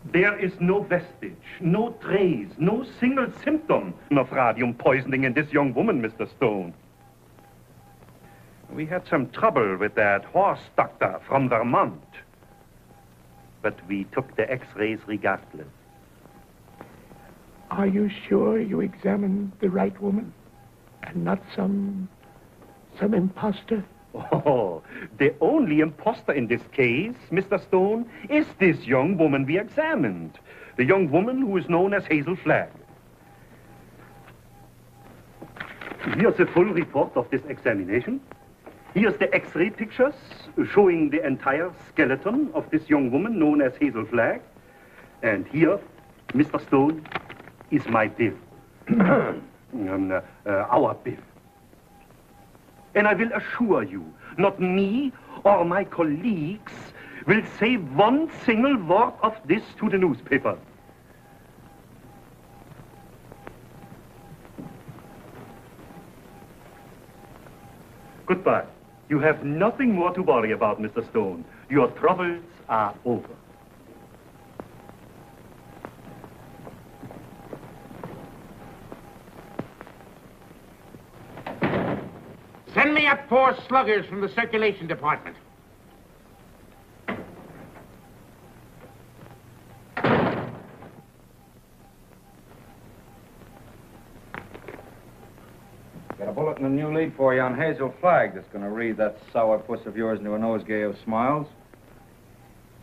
There is no vestige, no trace, no single symptom of radium poisoning in this young woman, Mr. Stone. We had some trouble with that horse doctor from Vermont, but we took the x-rays regardless. Are you sure you examined the right woman and not some imposter? Oh, the only imposter in this case, Mr. Stone, is this young woman we examined. The young woman who is known as Hazel Flagg. Here's the full report of this examination. Here's the x-ray pictures showing the entire skeleton of this young woman known as Hazel Flagg. And here, Mr. Stone, is my bill. our biff. And I will assure you, not me or my colleagues will say one single word of this to the newspaper. Goodbye. You have nothing more to worry about, Mr. Stone. Your troubles are over. Send me up 4 sluggers from the circulation department. Got a bulletin, a new lead for you on Hazel Flagg that's going to read that sourpuss of yours into a nosegay of smiles.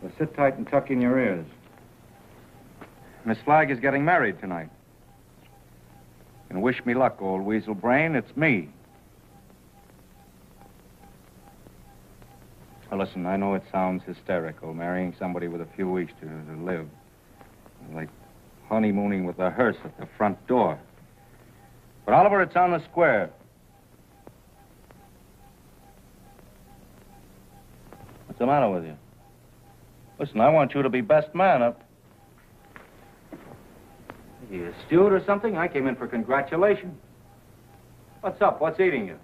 So sit tight and tuck in your ears. Miss Flagg is getting married tonight. And wish me luck, old weasel brain. It's me. Now, listen, I know it sounds hysterical, marrying somebody with a few weeks to live. Like honeymooning with a hearse at the front door. But, Oliver, it's on the square. What's the matter with you? Listen, I want you to be best man up. Are you a steward or something? I came in for congratulations. What's up? What's eating you?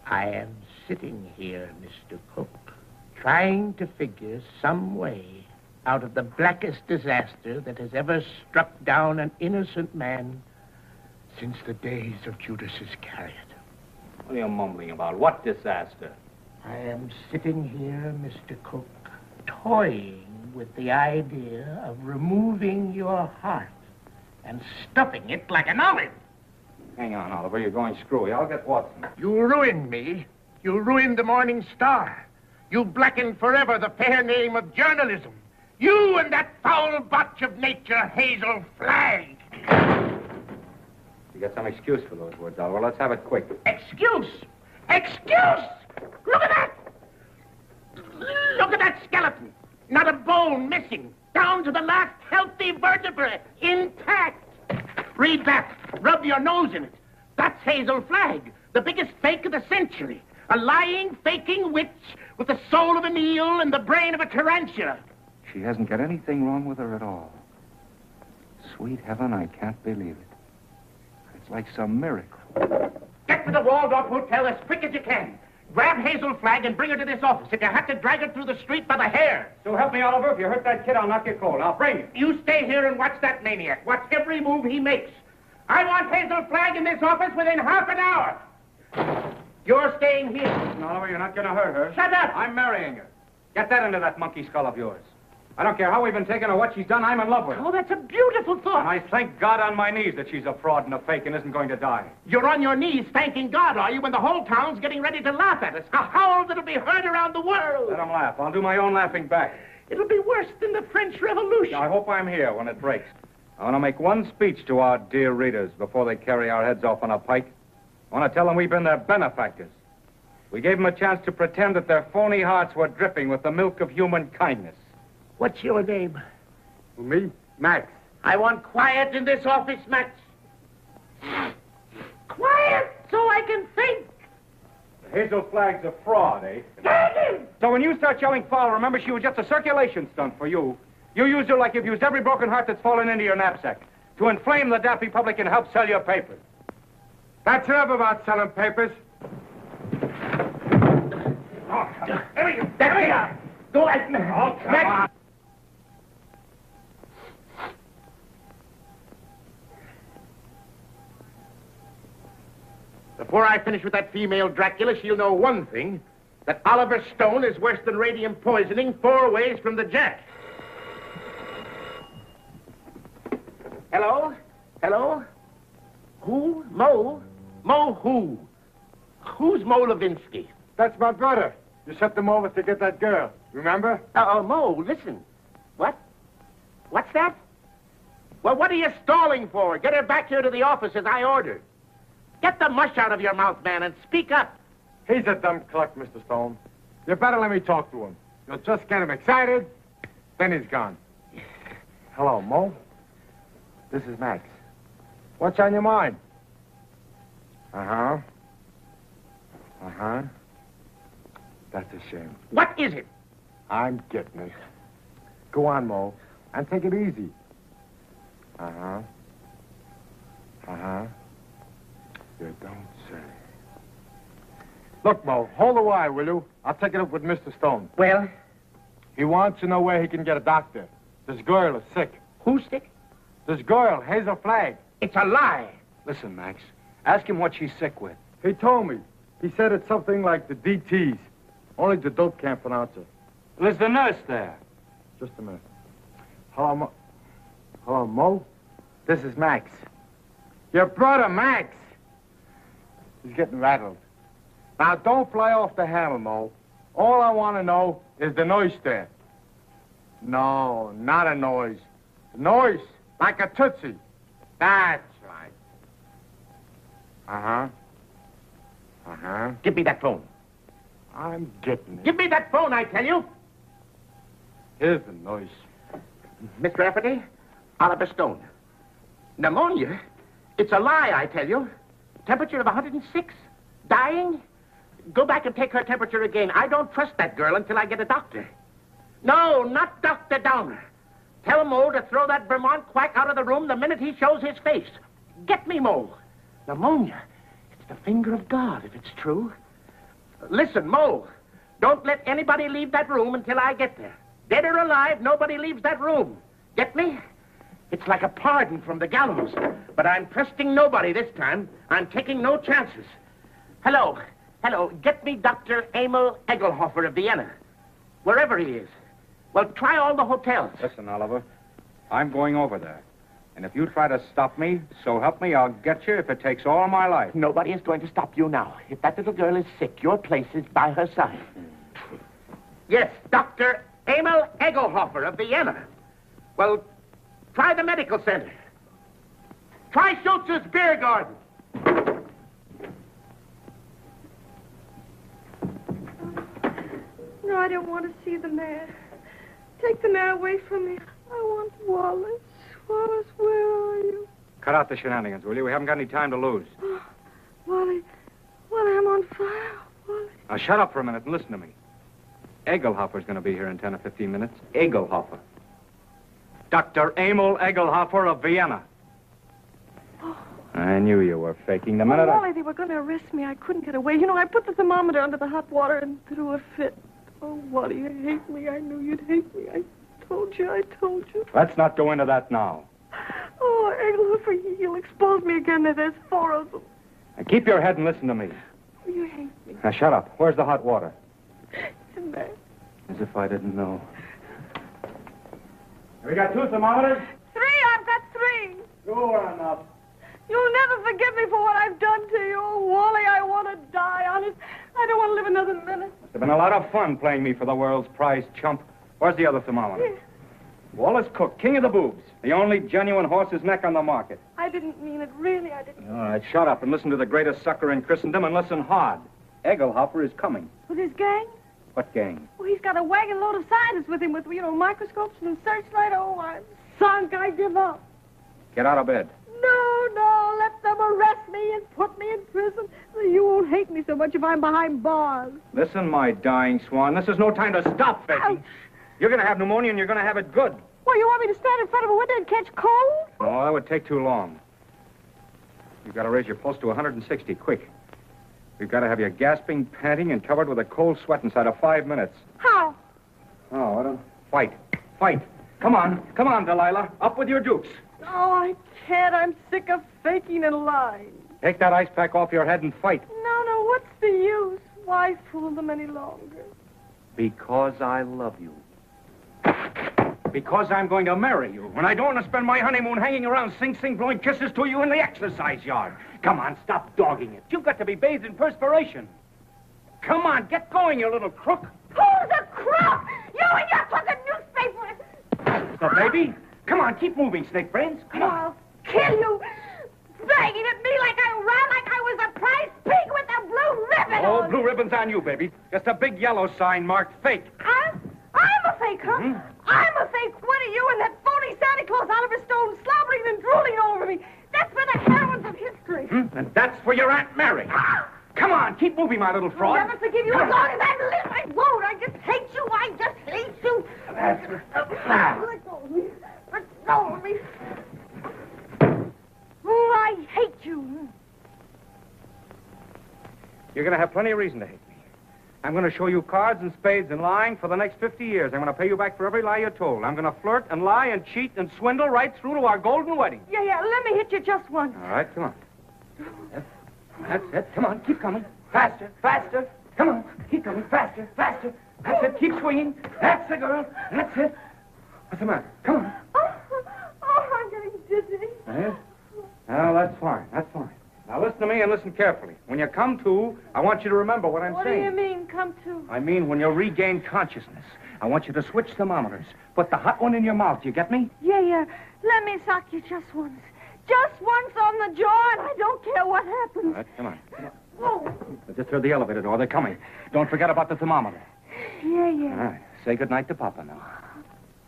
I am sitting here, Mr. Cook, trying to figure some way out of the blackest disaster that has ever struck down an innocent man since the days of Judas Iscariot. What are you mumbling about? What disaster? I am sitting here, Mr. Cook, toying with the idea of removing your heart and stuffing it like an olive. Hang on, Oliver. You're going screwy. I'll get Watson. You ruined me. You ruined the Morning Star. You blackened forever the fair name of journalism. You and that foul botch of nature, Hazel Flagg. You got some excuse for those words, Oliver. Let's have it quick. Excuse? Excuse? Look at that! Look at that skeleton. Not a bone missing. Down to the last healthy vertebrae. Intact. Read that. Rub your nose in it. That's Hazel Flagg, the biggest fake of the century. A lying, faking witch with the soul of an eel and the brain of a tarantula. She hasn't got anything wrong with her at all. Sweet heaven, I can't believe it. It's like some miracle. Get to the Waldorf Hotel as quick as you can. Grab Hazel Flagg and bring her to this office. If you have to drag her through the street by the hair. So help me, Oliver. If you hurt that kid, I'll knock you cold. I'll bring him. You stay here and watch that maniac. Watch every move he makes. I want Hazel Flagg in this office within half an hour. You're staying here. Listen, Oliver, you're not going to hurt her. Shut up! I'm marrying her. Get that into that monkey skull of yours. I don't care how we've been taken or what she's done. I'm in love with her. Oh, that's a beautiful thought. And I thank God on my knees that she's a fraud and a fake and isn't going to die. You're on your knees thanking God, are you, when the whole town's getting ready to laugh at us? A howl that'll be heard around the world. Let them laugh. I'll do my own laughing back. It'll be worse than the French Revolution. I hope I'm here when it breaks. I want to make one speech to our dear readers before they carry our heads off on a pike. I want to tell them we've been their benefactors. We gave them a chance to pretend that their phony hearts were dripping with the milk of human kindness. What's your name? Me? Max. I want quiet in this office, Max. Quiet so I can think. Hazel Flagg's a fraud, eh? So when you start showing foul, remember she was just a circulation stunt for you. You used her like you've used every broken heart that's fallen into your knapsack to inflame the daffy public and help sell your papers. That's enough about selling papers. Oh, there you go. Go at me. Oh, come on. Before I finish with that female Dracula, she'll know one thing, that Oliver Stone is worse than radium poisoning 4 ways from the Jack. Hello? Hello? Who? Mo? Mo who? Who's Mo Levinsky? That's my brother. You sent them over to get that girl. Remember? Mo, listen. What? What's that? Well, what are you stalling for? Get her back here to the office as I ordered. Get the mush out of your mouth, man, and speak up. He's a dumb cluck, Mr. Stone. You better let me talk to him. You'll just get him excited, then he's gone. Hello, Mo. This is Max. What's on your mind? Uh-huh. Uh-huh. That's a shame. What is it? I'm getting it. Go on, Mo, and take it easy. Uh-huh. Uh-huh. You don't say. Look, Mo, hold the wire, will you? I'll take it up with Mr. Stone. Well? He wants to know where he can get a doctor. This girl is sick. Who's sick? This girl, Hazel Flagg. It's a lie. Listen, Max, ask him what she's sick with. He told me. He said it's something like the DTs. Only the dope can't pronounce it. Well, is the nurse there? Just a minute. Hello, Mo. Hello, Mo? This is Max. Your brother, Max. He's getting rattled. Now, don't fly off the handle, Mo. All I want to know is the noise there. No, not a noise. Noise, like a tootsie. That's right. Uh-huh. Uh-huh. Give me that phone. I'm getting it. Give me that phone, I tell you. Here's the noise. Miss Rafferty, Oliver Stone. Pneumonia? It's a lie, I tell you. Temperature of 106. Dying? Go back and take her temperature again. I don't trust that girl until I get a doctor. No, not Dr. Downer. Tell Mo to throw that Vermont quack out of the room the minute he shows his face. Get me, Mo. Pneumonia. It's the finger of God, if it's true. Listen, Mo, don't let anybody leave that room until I get there. Dead or alive, nobody leaves that room. Get me? It's like a pardon from the gallows. But I'm trusting nobody this time. I'm taking no chances. Hello. Hello. Get me Dr. Emil Egelhofer of Vienna. Wherever he is. Well, try all the hotels. Listen, Oliver, I'm going over there. And if you try to stop me, so help me, I'll get you if it takes all my life. Nobody is going to stop you now. If that little girl is sick, your place is by her side. Yes, Dr. Emil Egelhofer of Vienna. Well, try the medical center. Try Schultz's beer garden. No, I don't want to see the mayor. Take the mayor away from me. I want Wallace. Wallace, where are you? Cut out the shenanigans, will you? We haven't got any time to lose. Oh, Wally, I'm on fire. Wally. Now, shut up for a minute and listen to me. Egelhofer's going to be here in 10 or 15 minutes. Egelhofer. Dr. Emil Egelhofer of Vienna. Oh. I knew you were faking the minute Wally, they were going to arrest me. I couldn't get away. You know, I put the thermometer under the hot water and threw a fit. Oh, Wally, you hate me. I knew you'd hate me. I told you. Let's not go into that now. Oh, Egelhofer, he'll expose me again. There's 4 of them. Now, keep your head and listen to me. Oh, you hate me. Now, shut up. Where's the hot water? In there. As if I didn't know. Have we got 2 thermometers? 3. I've got 3. Sure enough. You'll never forgive me for what I've done to you. Oh, Wally, I want to die, honest. I don't want to live another minute. Must have been a lot of fun playing me for the world's prize chump. Where's the other thermometer? Yeah. Wallace Cook, king of the boobs. The only genuine horse's neck on the market. I didn't mean it. Really, I didn't. All right, shut up and listen to the greatest sucker in Christendom and listen hard. Egelhofer is coming. With his gang? What gang? Well, he's got a wagon load of scientists with him with, microscopes and searchlight. Oh, I'm sunk. I give up. Get out of bed. No, let them arrest me and put me in prison. You won't hate me so much if I'm behind bars. Listen, my dying swan, this is no time to stop faking. You're going to have pneumonia and you're going to have it good. Well, you want me to stand in front of a window and catch cold? No, that would take too long. You've got to raise your pulse to 160, quick. We've got to have you gasping, panting, and covered with a cold sweat inside of 5 minutes. How? Oh, I don't... Fight. Come on, Delilah. Up with your dukes. Oh, I can't. I'm sick of faking and lying. Take that ice pack off your head and fight. No, what's the use? Why fool them any longer? Because I love you. Because I'm going to marry you. And I don't want to spend my honeymoon hanging around Sing Sing blowing kisses to you in the exercise yard. Come on, stop dogging it. You've got to be bathed in perspiration. Come on, get going, you little crook. Who's a crook? You and your fucking newspaper. The baby? Come on, keep moving, snake brains. Come on. I'll kill you. Banging at me like I was a prize pig with a blue ribbon Oh, on. blue ribbon's on you, baby. Just a big yellow sign marked fake. I'm a fake, huh? I'm a fake. What are you and that phony Santa Claus Oliver Stone slobbering and drooling over me? That's for the heroines of history. And that's for your Aunt Mary. Come on, keep moving, my little fraud. I'll never forgive you as long as I live. I won't. I just hate you. I just hate you. Let go of me. Let go of me. Oh, I hate you. You're going to have plenty of reason to hate me. I'm going to show you cards and spades and lying for the next 50 years. I'm going to pay you back for every lie you told. I'm going to flirt and lie and cheat and swindle right through to our golden wedding. Yeah, let me hit you just once. All right, come on. That's it. Come on, keep coming. Faster, faster. Come on, keep coming. Faster, faster. That's it. Keep swinging. That's the girl. That's it. What's the matter? Come on. Oh, I'm getting dizzy. Eh? Well, that's fine. That's fine. Now listen to me and listen carefully. When you come to, I want you to remember what I'm saying. What do you mean, come to? I mean when you regain consciousness. I want you to switch thermometers. Put the hot one in your mouth. You get me? Yeah. Let me sock you just once. Just once on the jaw, and I don't care what happens. All right, come on. Oh. Just through the elevator door. They're coming. Don't forget about the thermometer. Yeah. All right. Say goodnight to Papa now.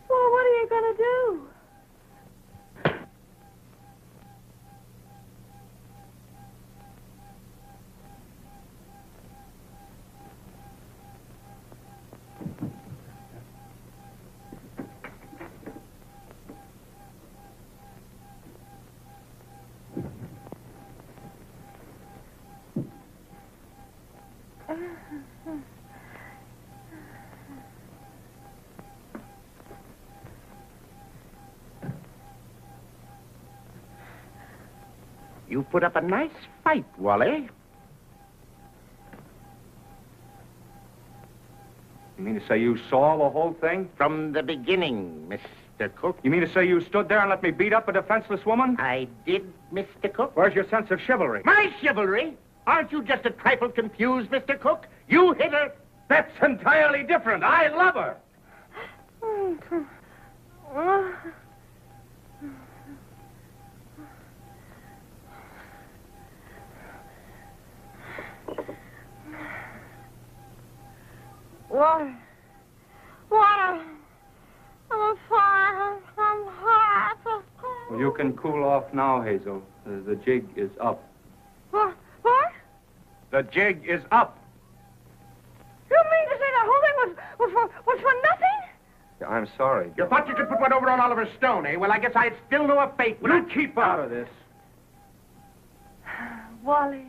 Well, what are you going to do? You put up a nice fight, Wally. You mean to say you saw the whole thing? From the beginning, Mr. Cook. You mean to say you stood there and let me beat up a defenseless woman? I did, Mr. Cook. Where's your sense of chivalry? My chivalry? Aren't you just a trifle confused, Mr. Cook? You hit her. That's entirely different. I love her. Water. I'm fine. I'm hot. Well, you can cool off now, Hazel. The jig is up. What? The jig is up. You mean to say the whole thing was for nothing? I'm sorry. You thought you could put one over on Oliver Stone, eh? Well, I guess I'd still know a fate. You keep out of this. Wally.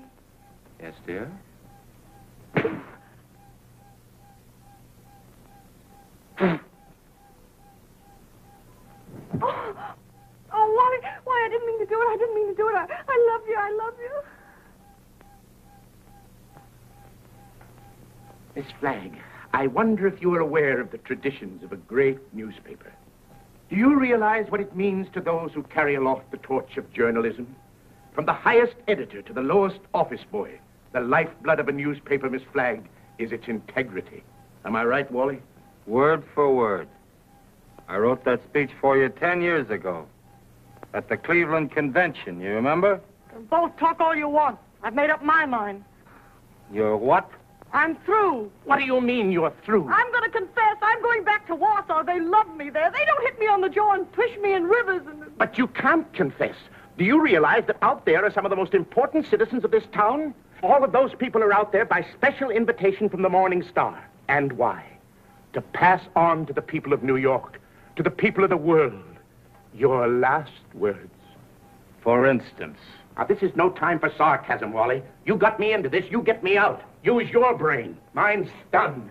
Yes, dear? Oh, Wally, why, I didn't mean to do it. I love you. Miss Flagg, I wonder if you are aware of the traditions of a great newspaper. Do you realize what it means to those who carry aloft the torch of journalism? From the highest editor to the lowest office boy, the lifeblood of a newspaper, Miss Flagg, is its integrity. Am I right, Wally? Word for word. I wrote that speech for you 10 years ago at the Cleveland Convention, you remember? Both talk all you want. I've made up my mind. You're what? I'm through. What do you mean you're through? I'm going to confess. I'm going back to Warsaw. They love me there. They don't hit me on the jaw and push me in rivers. But you can't confess. Do you realize that out there are some of the most important citizens of this town? All of those people are out there by special invitation from the Morning Star. And why? To pass on to the people of New York, to the people of the world, your last words. For instance? Now, this is no time for sarcasm, Wally. You got me into this, you get me out. Use your brain. Mine's stunned.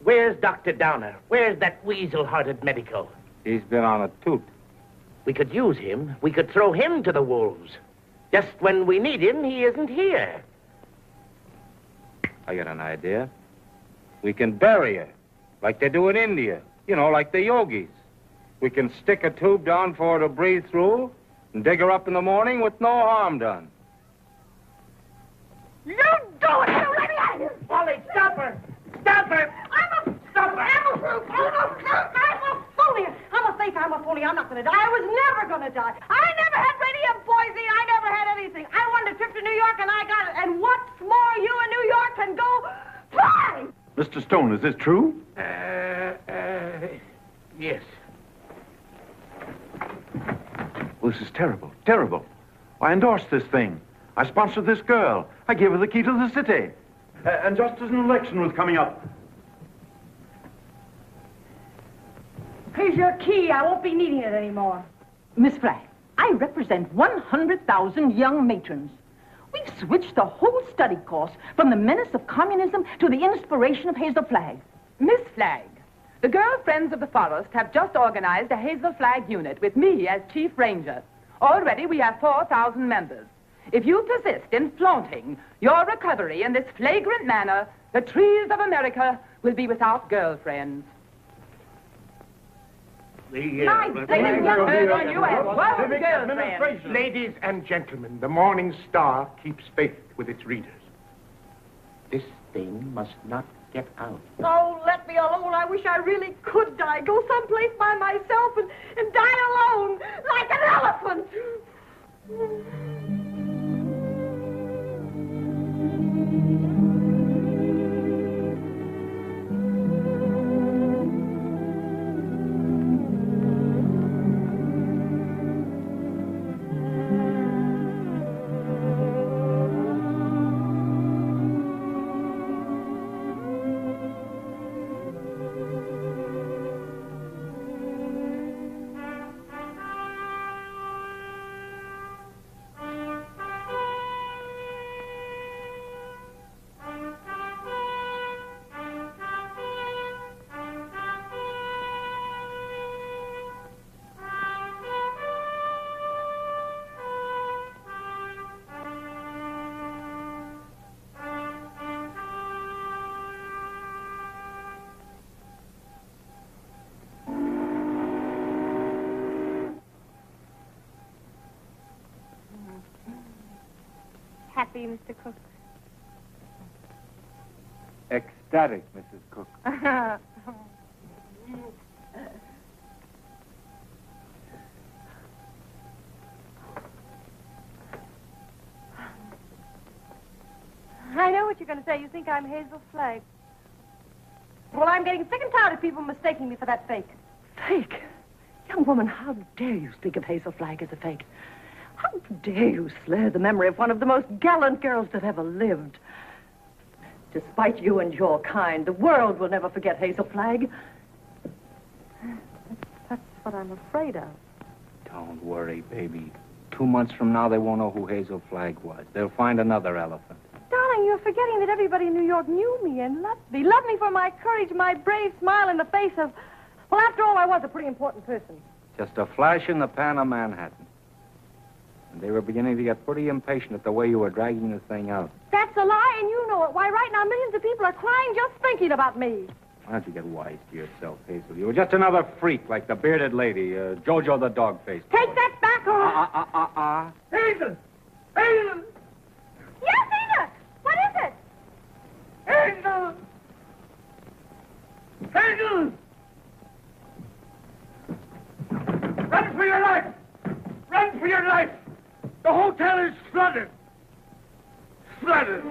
Where's Dr. Downer? Where's that weasel-hearted medico? He's been on a toot. We could use him. We could throw him to the wolves. Just when we need him, he isn't here. I got an idea. We can bury her, like they do in India. You know, like the yogis. We can stick a tube down for her to breathe through and dig her up in the morning with no harm done. You do it! You let me out of here! Wally, stop her! Stop her! I'm a phony. I'm not going to die. I was never going to die. I never had radium poisoning. I never had anything. I wanted a trip to New York, and I got it. And what's more, you in New York can go fly! Mr. Stone, is this true? Yes. Well, this is terrible. Terrible. I endorsed this thing. I sponsored this girl. I gave her the key to the city. And just as an election was coming up. Here's your key. I won't be needing it anymore. Miss Flagg, I represent 100,000 young matrons. We've switched the whole study course from the menace of communism to the inspiration of Hazel Flagg. Miss Flagg, the Girl Friends of the Forest have just organized a Hazel Flag unit with me as Chief Ranger. Already we have 4,000 members. If you persist in flaunting your recovery in this flagrant manner, the trees of America will be without girlfriends. Ladies and gentlemen, the Morning Star keeps faith with its readers. This thing must not get out. Oh, let me alone. I wish I really could die. Go someplace by myself and die alone, like an elephant. Happy, Mr. Cook. Ecstatic, Mrs. Cook. I know what you're going to say. You think I'm Hazel Flagg. Well, I'm getting sick and tired of people mistaking me for that fake. Fake? Young woman, how dare you speak of Hazel Flagg as a fake? How dare you slur the memory of one of the most gallant girls that ever lived? Despite you and your kind, the world will never forget Hazel Flagg. That's what I'm afraid of. Don't worry, baby. 2 months from now, they won't know who Hazel Flagg was. They'll find another elephant. Darling, you're forgetting that everybody in New York knew me and loved me. Loved me for my courage, my brave smile in the face of... Well, after all, I was a pretty important person. Just a flash in the pan of Manhattan. And they were beginning to get pretty impatient at the way you were dragging the thing out. That's a lie, and you know it. Why, right now, millions of people are crying just thinking about me. Why don't you get wise to yourself, Hazel? You were just another freak like the bearded lady, Jojo the dog-faced. Take that back, or... Hazel! Hazel! Yes, Edith! What is it? Hazel! Hazel! Run for your life! Run for your life! The hotel is flooded! Flooded!